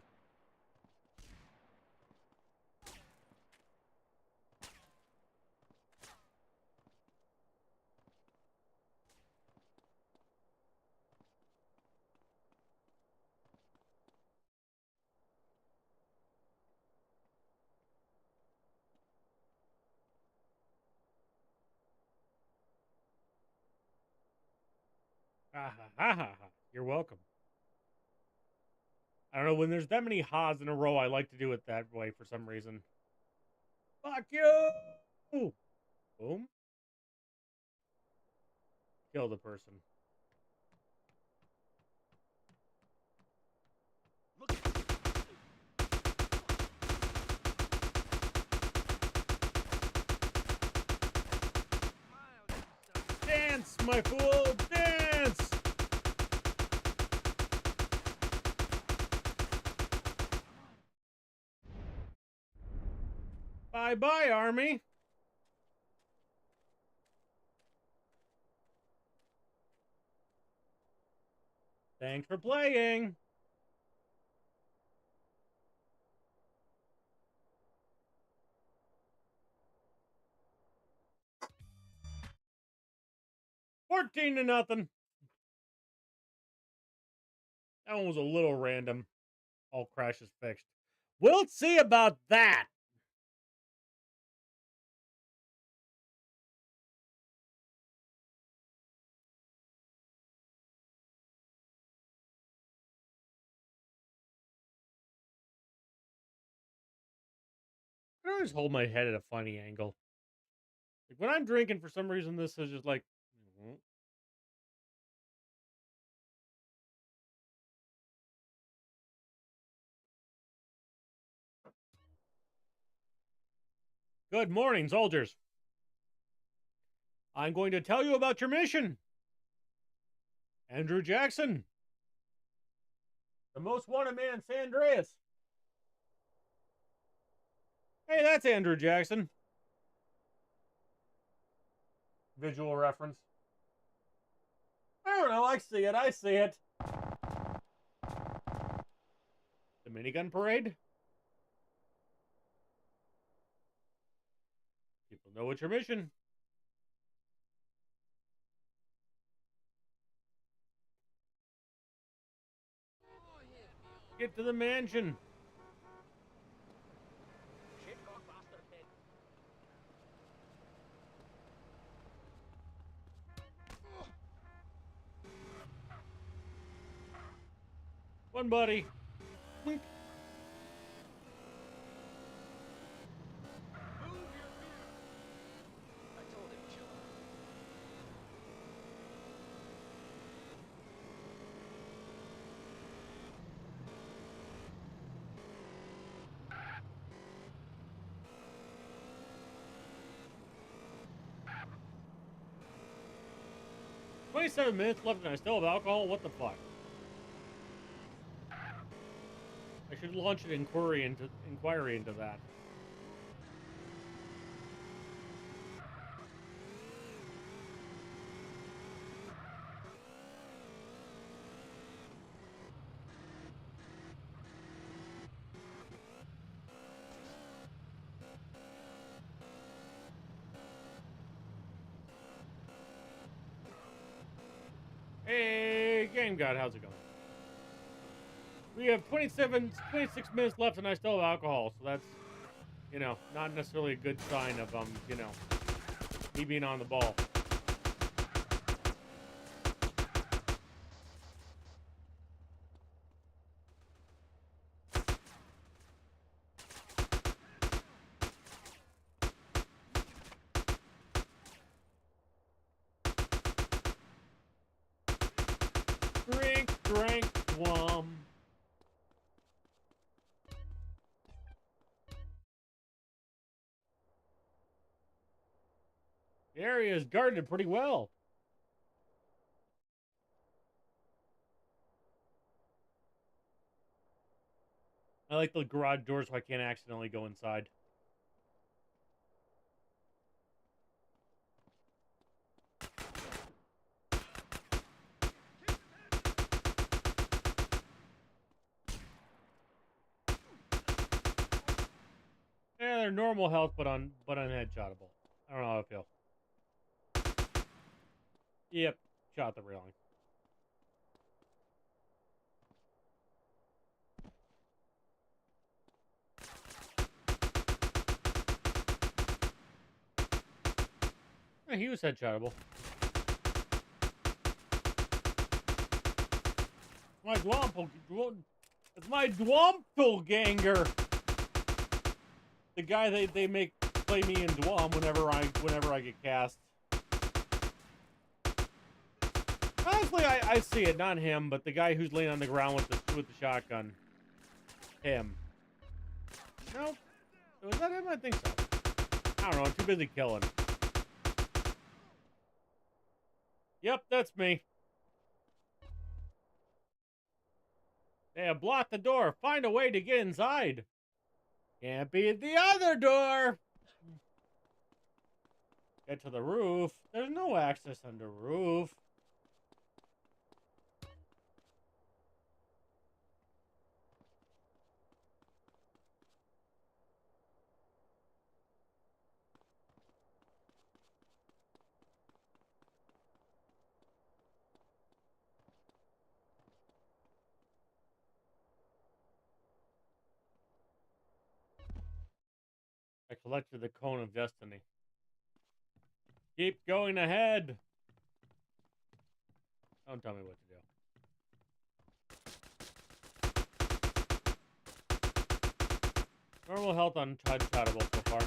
Ha ha ha ha ha. You're welcome. I don't know, when there's that many ha's in a row, I like to do it that way for some reason. Fuck you! Boom. Kill the person. Look at Dance, my fool! Dance! Bye-bye, Army. Thanks for playing. $14 to nothing. That one was a little random. All crashes fixed. We'll see about that. I always hold my head at a funny angle. Like when I'm drinking, for some reason, this is just like. Good morning, soldiers. I'm going to tell you about your mission. Andrew Jackson, the most wanted man in San Andreas. Hey, that's Andrew Jackson. Visual reference. I don't know, I see it. The minigun parade? People know what's your mission. Get to the mansion. shit, go faster, kid. One buddy. Wink. Move your rear. I told him, chill out. "27 minutes left and I still have alcohol? What the fuck?" I should launch an inquiry into that. Game God, how's it going? We have 26 minutes left and I still have alcohol, so that's, you know, not necessarily a good sign of, you know, me being on the ball. Drink, Dwom. The area is guarded pretty well. I like the garage door so I can't accidentally go inside. Yeah, they're normal health, but unheadshottable. I don't know how I feel. Yep, shot the railing. Yeah, he was headshottable. My it's my Dwomfelganger. The guy they make play me in Dyom whenever I get cast. Honestly, I see it, not him, but the guy who's laying on the ground with the shotgun. Him. Nope. Was that him? I think so. I don't know. I'm too busy killing. Yep, that's me. They have blocked the door. Find a way to get inside. Can't be at the other door. Get to the roof. There's no access on the roof. I collected the Cone of Destiny. Keep going ahead. Don't tell me what to do. Normal health unshottable so far.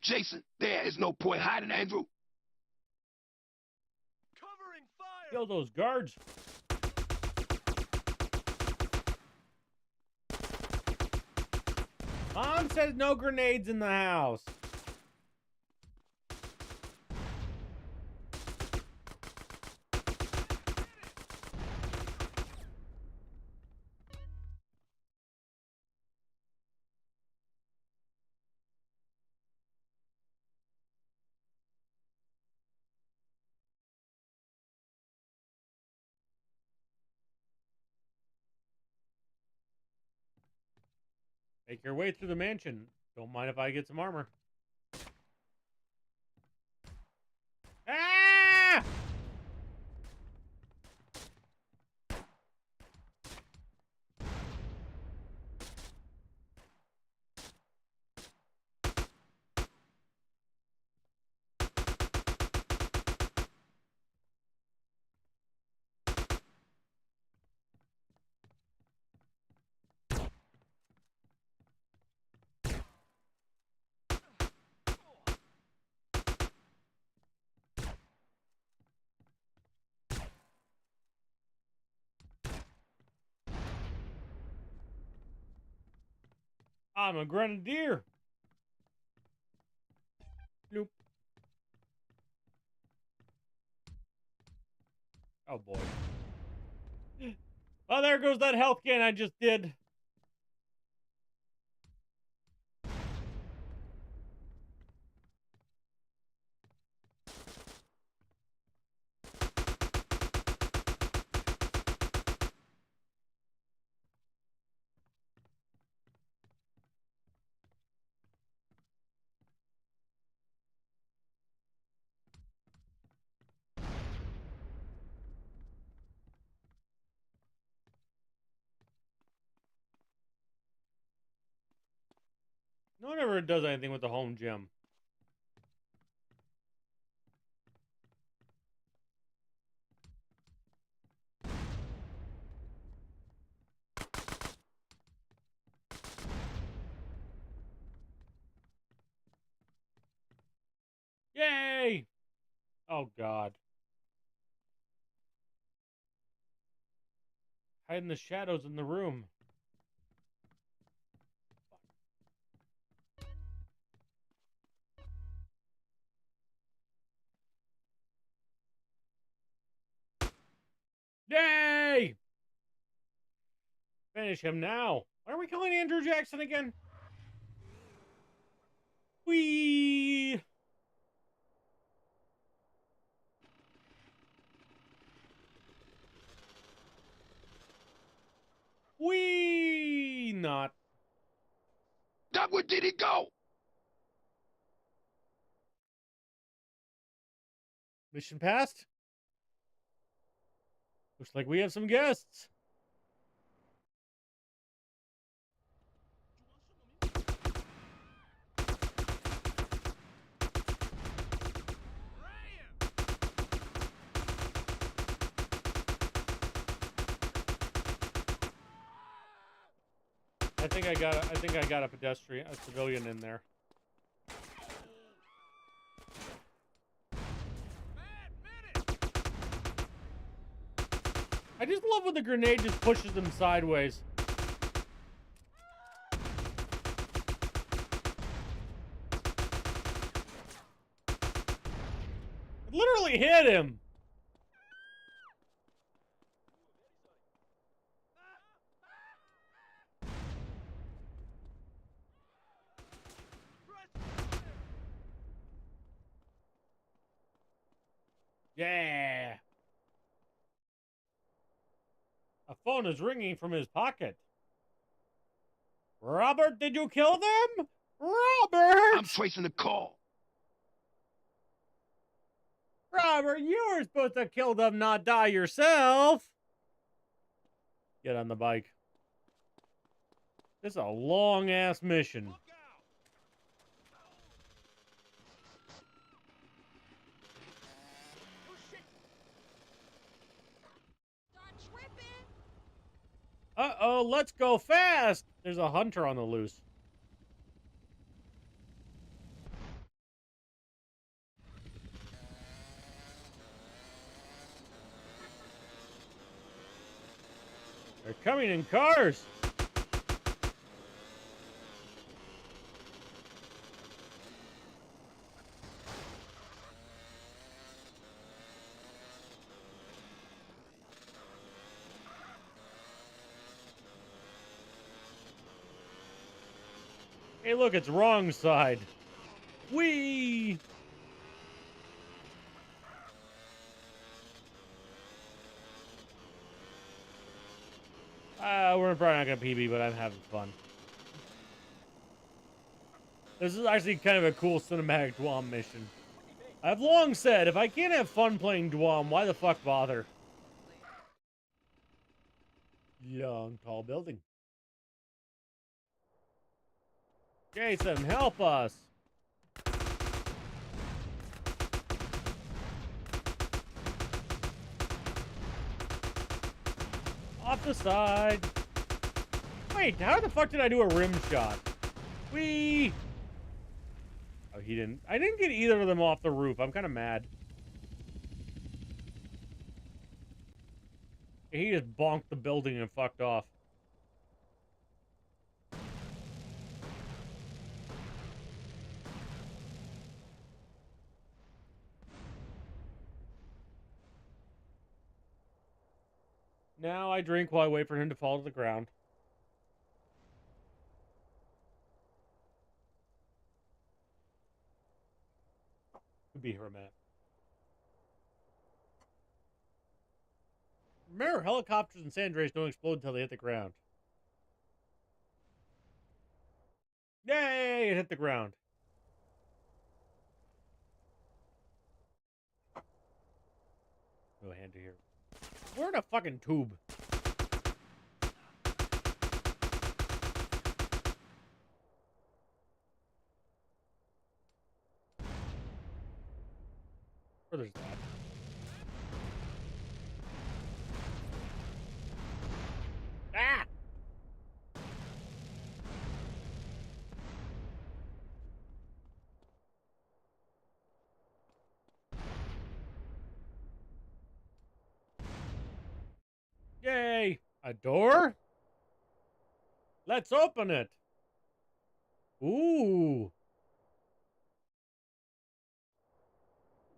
Jason, there is no point hiding, Andrew. Covering fire! Kill those guards. Mom says no grenades in the house. Make your way through the mansion. Don't mind if I get some armor. Ah! I'm a grenadier. Nope. Oh boy. Oh, there goes that health gain I just did. No one ever does anything with the home gym. Yay! Oh god. Hide in the shadows in the room. Yay! Finish him now. Why are we calling Andrew Jackson again? Whee! Whee! Not. Doug, where did he go? Mission passed? Looks like we have some guests. I think I got a pedestrian, a civilian in there. I just love when the grenade just pushes them sideways. It literally hit him. Yeah. A phone is ringing from his pocket. Robert, did you kill them? Robert! I'm tracing the call. Robert, you were supposed to kill them, not die yourself. Get on the bike. This is a long-ass mission. Start tripping. Uh-oh, let's go fast. There's a hunter on the loose. They're coming in cars. Hey, look, it's wrong side. Whee! We're probably not gonna PB, but I'm having fun. This is actually kind of a cool cinematic Dyom mission. I've long said, if I can't have fun playing Dyom, why the fuck bother? Long, tall building. Jason, help us! Off the side. Wait, how the fuck did I do a rim shot? Whee! Oh, he didn't. I didn't get either of them off the roof. I'm kind of mad. He just bonked the building and fucked off. Now I drink while I wait for him to fall to the ground. Could be here a minute. Remember, helicopters and San Andreas don't explode until they hit the ground. Yay! It hit the ground. Go hand to here. We're in a fucking tube. Where there's that. Ah! Yay! A door? Let's open it. Ooh.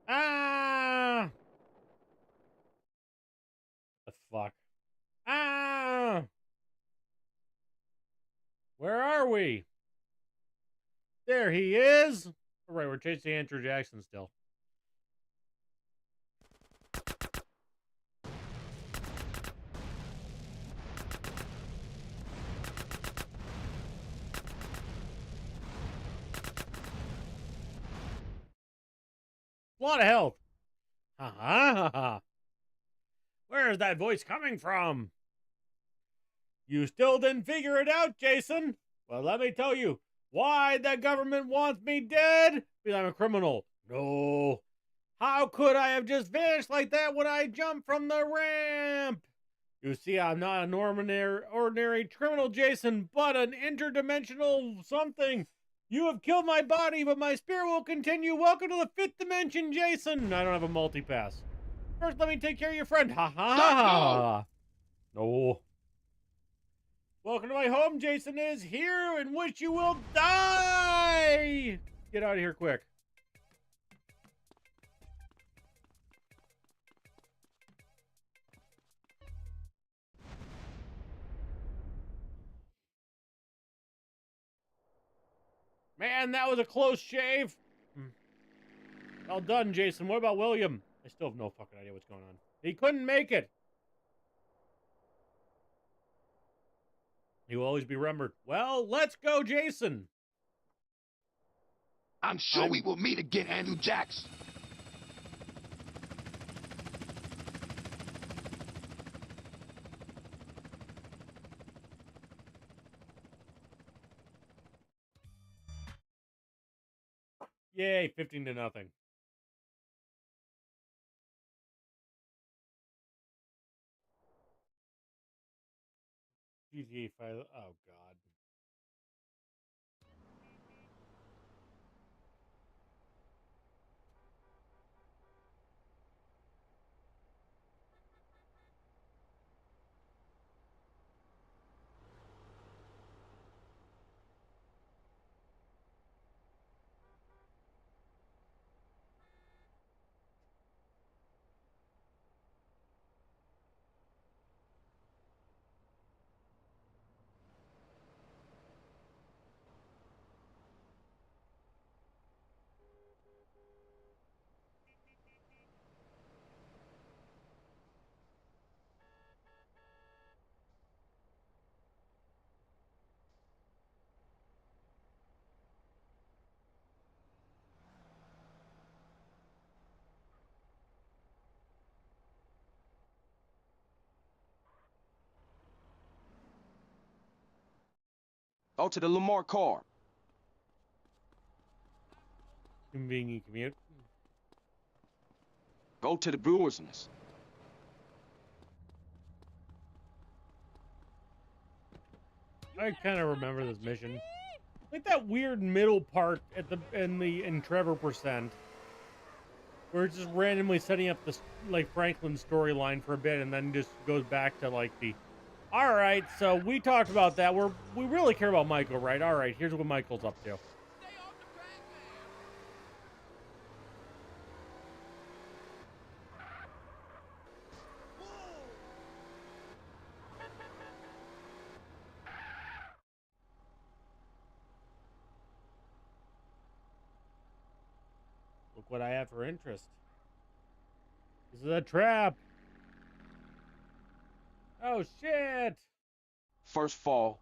Ah! The fuck? Ah! Where are we? There he is. All right, we're chasing Andrew Jackson still. A lot of health. Ha ha ha ha. Where is that voice coming from? You still didn't figure it out, Jason. Well, let me tell you why the government wants me dead. Because I'm a criminal. No. How could I have just vanished like that when I jumped from the ramp? You see, I'm not an ordinary criminal, Jason, but an interdimensional something. You have killed my body, but my spirit will continue. Welcome to the fifth dimension, Jason. I don't have a multi-pass. First, let me take care of your friend. Ha ha ha. No. Welcome to my home. Jason is here in which you will die. Get out of here quick. Man, that was a close shave. Well done, Jason. What about William? I still have no fucking idea what's going on. He couldn't make it. He will always be remembered. Well, let's go, Jason. I'm sure we will meet again, Andrew Jackson. Yay, 15-0. GTA 5. Oh, God. Go to the Lamar car. Convenient commute. Go to the Brewers Nest. I kind of remember this mission. Like that weird middle part at in Trevor Percent, where it's just randomly setting up this like Franklin storyline for a bit, and then just goes back to like the. All right, so we talked about that. We really care about Michael, right? All right, here's what Michael's up to. Stay off the track, man. Look what I have for interest. This is a trap. Oh shit! First fall.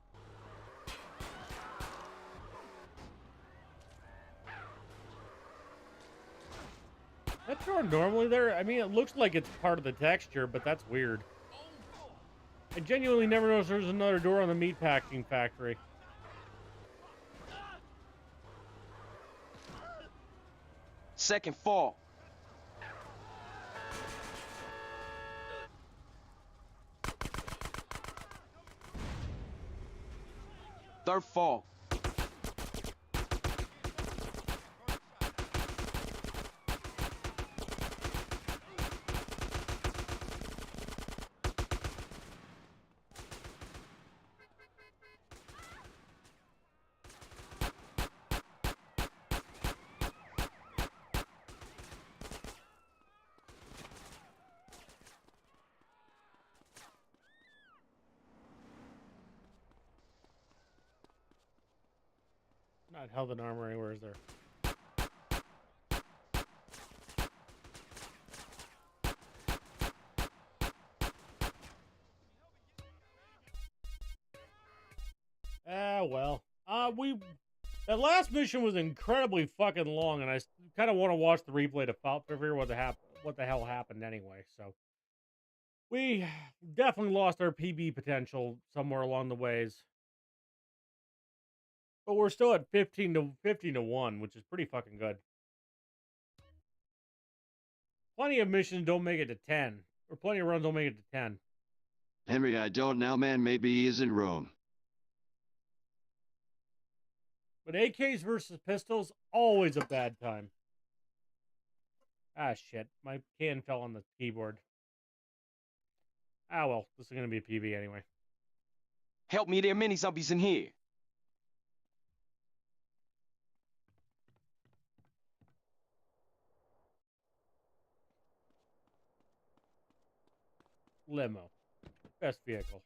That door normally there? I mean, it looks like it's part of the texture, but that's weird. I genuinely never noticed there's another door on the meat packaging factory. Second fall. Third fall. Not held in armor anywhere, is there? Well. That last mission was incredibly fucking long, and I kind of want to watch the replay to figure what the hell happened anyway, so. We definitely lost our PB potential somewhere along the ways. But we're still at 15 to 1, which is pretty fucking good. Plenty of missions don't make it to 10. Or plenty of runs don't make it to 10. Henry, I don't know, man. Maybe he is in Rome. But AKs versus pistols, always a bad time. Ah, shit. My can fell on the keyboard. Ah, well. This is going to be a PB anyway. Help me, there are many zombies in here. Limo. Best vehicle.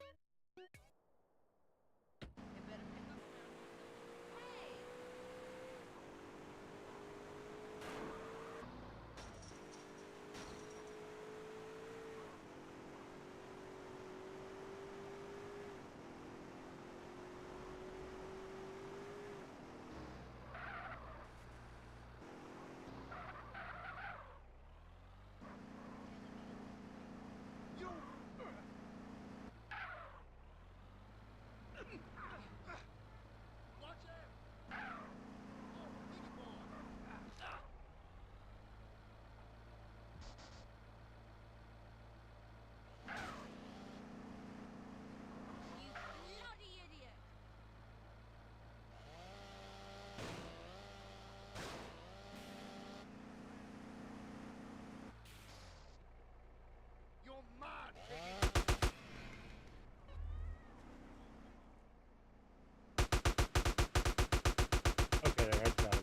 Bloody idiot! You're mad, piggy. Okay, there, headshot him.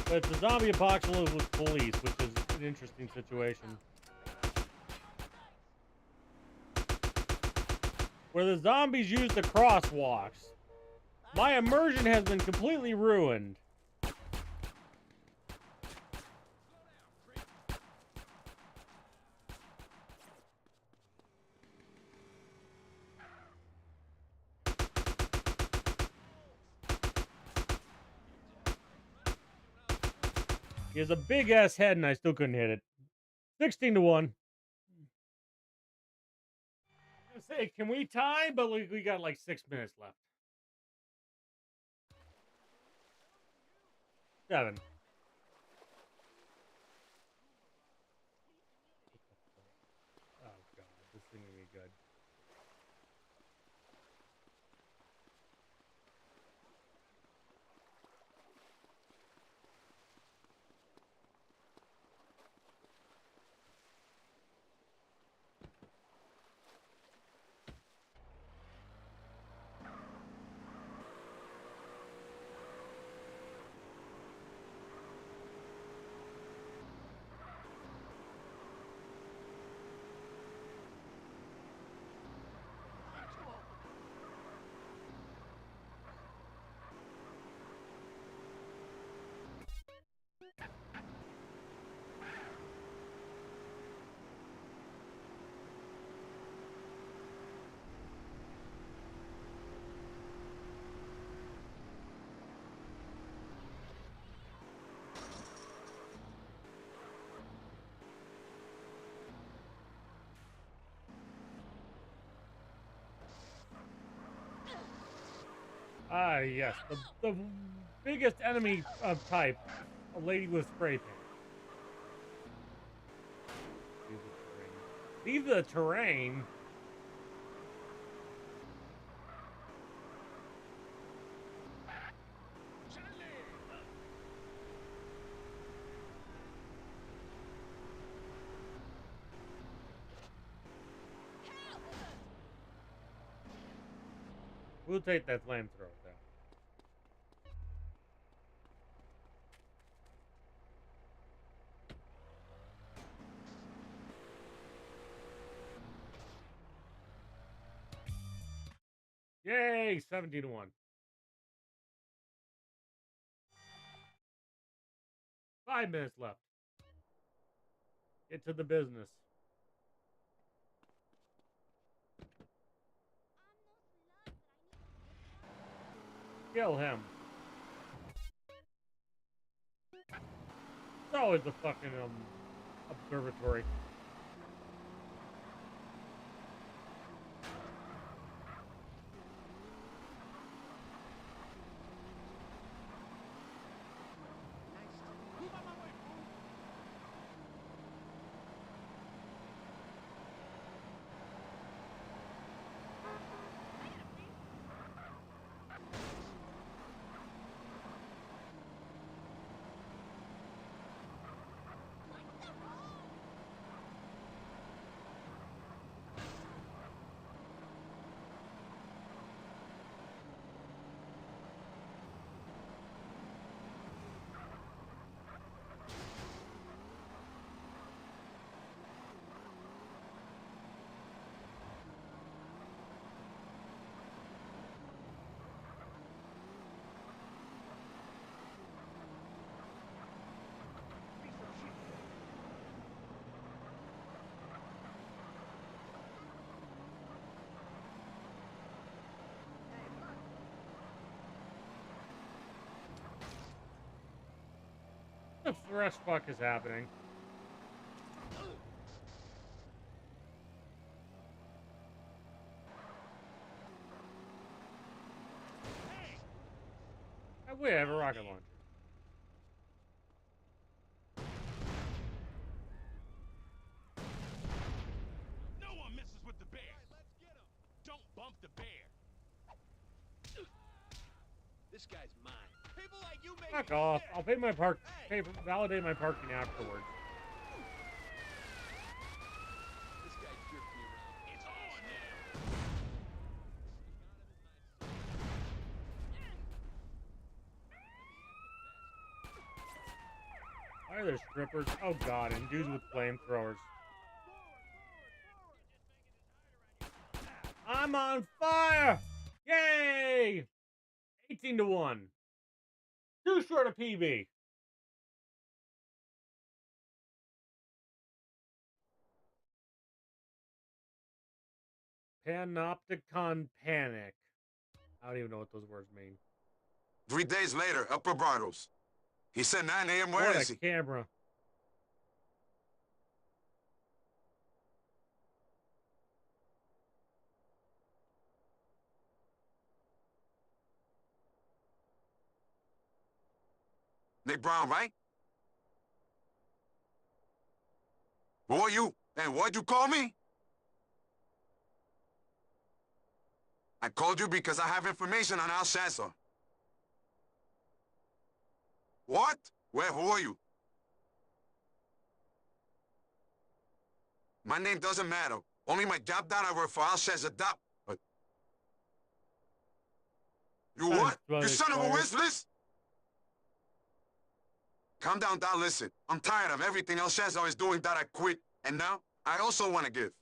But it's a zombie apocalypse with police, which is an interesting situation. Where the zombies use the crosswalks. My immersion has been completely ruined. He has a big ass head and I still couldn't hit it. 16 to 1. I was gonna say, can we tie? But we got like 6 minutes left. 7. Oh god, this thing will be good. Ah, yes. The biggest enemy of type. A lady with spray paint. Leave the terrain. We'll take that flamethrower down. Yay! 17-1. 5 minutes left. Get to the business. Kill him. It's always the fucking observatory. What the fresh fuck is happening? We have a rocket launcher. No one messes with the bear. Don't bump the bear. This guy's mine. People like you make Fuck me off. sick. I'll pay my validate my parking afterwards. This guy jerked me around. It's on now. Why are there strippers? Oh god, and dudes with flamethrowers. I'm on fire! Yay! 18-1. Too short a PB. Panopticon panic. I don't even know what those words mean. 3 days later, Upper Bartles. He said 9 a.m. Where What is a he? camera. Nick Brown, right? Who are you? And why'd you call me? I called you because I have information on Al Shazar. What? Where? Who are you? My name doesn't matter. Only my job that I work for Al Shazar. But you what? You son of a worthless? Calm down, Dad. Listen, I'm tired of everything El Shazar is doing that I quit. And now, I also want to give.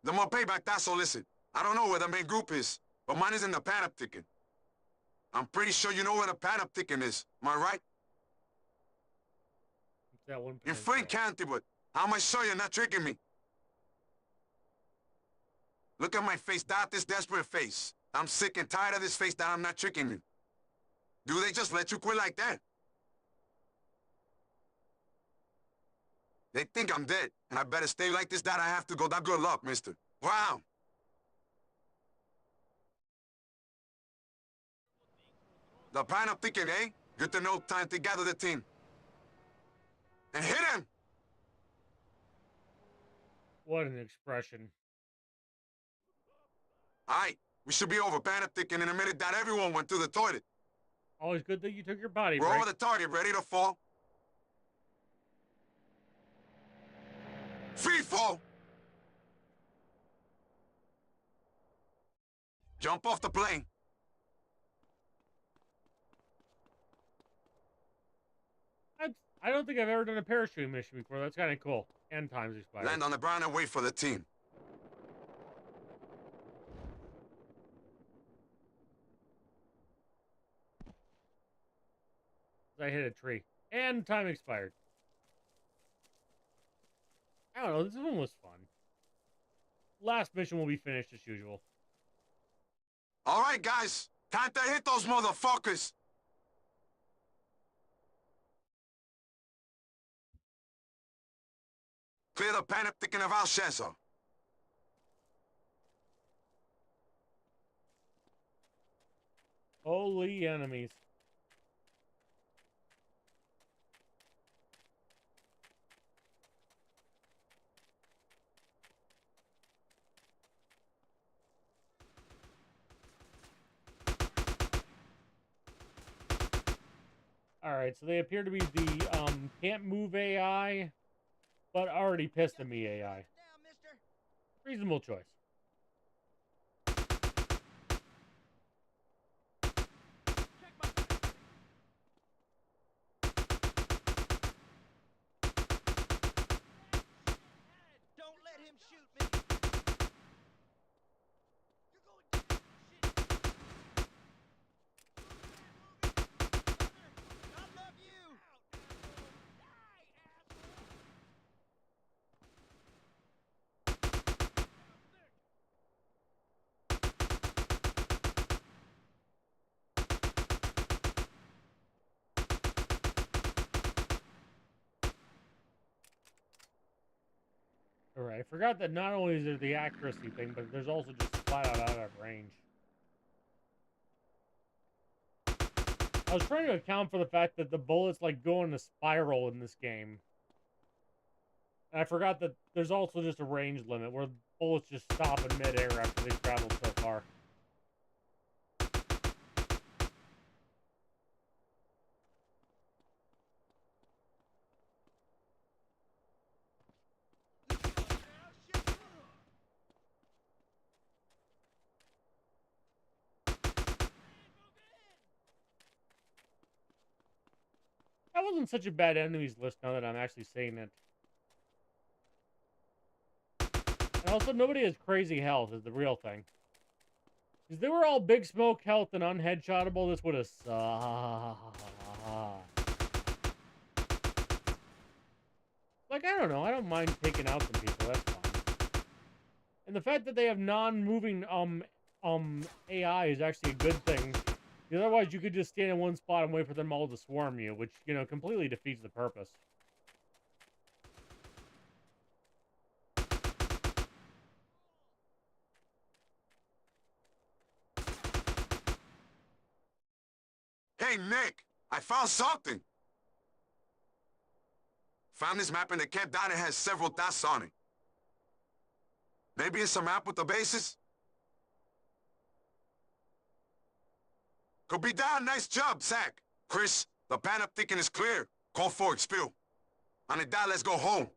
The more payback, that's all. Listen, I don't know where the main group is, but mine is in the Panopticon. I'm pretty sure you know where the Panopticon is. Am I right? That one In Frank County, but how am I sure you're not tricking me? Look at my face, Dad, this desperate face. I'm sick and tired of this face that I'm not tricking you. Do they just let you quit like that? They think I'm dead, and I better stay like this, that I have to go. That good luck, mister. Wow. The Panopticon, eh? Good to know. Time to gather the team. And hit him! What an expression. Aight, we should be over Panopticon in a minute that everyone went to the toilet. Always good that you took your body We're break. over the target, ready to fall. Free fall! Jump off the plane. I don't think I've ever done a parachute mission before. That's kind of cool. And time's expired. Land on the ground and wait for the team. I hit a tree. And time expired. I don't know. This one was fun. Last mission will be finished as usual. All right, guys. Time to hit those motherfuckers. Clear the Panopticon of Alcesar. Holy enemies. Alright, so they appear to be the can't move AI, but already pissed at me AI. Down, mister. Reasonable choice. Check my back. Don't let him shoot me. You're going down. Shit. I love you. Alright, I forgot that not only is there the accuracy thing, but there's also just flat out of range. I was trying to account for the fact that the bullets like go in a spiral in this game. And I forgot that there's also just a range limit where bullets just stop in midair after they've traveled so far. That wasn't such a bad enemies list now that I'm actually saying it. And also, nobody has crazy health is the real thing. If they were all big smoke health and unheadshotable, this would have sucked. Like, I don't know. I don't mind taking out some people. That's fine. And the fact that they have non-moving AI is actually a good thing. Because otherwise, you could just stand in one spot and wait for them all to swarm you, which, you know, completely defeats the purpose. Hey, Nick, I found something. Found this map in the camp down. It has several dots on it. Maybe it's a map with the bases? Could be down. Nice job, Zach. Chris, the Panopticon is clear. Call for exfil. On the dot, let's go home.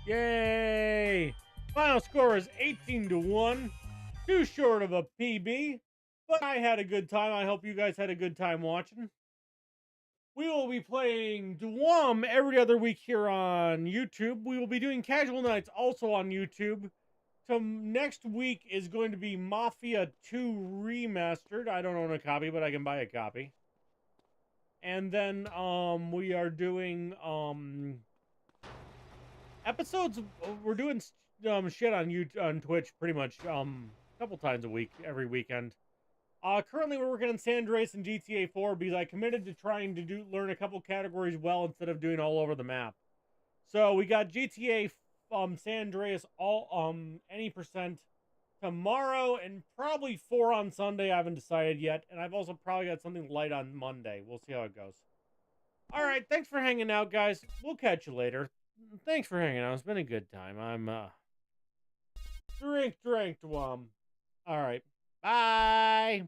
Yay! Final score is 18-1. Too short of a PB, but I had a good time. I hope you guys had a good time watching. We will be playing Dyom every other week here on YouTube. We will be doing casual nights also on YouTube. So next week is going to be Mafia 2 Remastered. I don't own a copy, but I can buy a copy. And then we are doing episodes. We're doing shit on YouTube, on Twitch pretty much a couple times a week, every weekend. Currently we're working on San Andreas and GTA 4 because I committed to trying to learn a couple categories well instead of doing all over the map. So we got GTA San Andreas all any percent tomorrow and probably 4 on Sunday. I haven't decided yet. And I've also probably got something light on Monday. We'll see how it goes. All right, thanks for hanging out, guys. We'll catch you later. Thanks for hanging out. It's been a good time. I'm, drink, Dwum. All right, bye.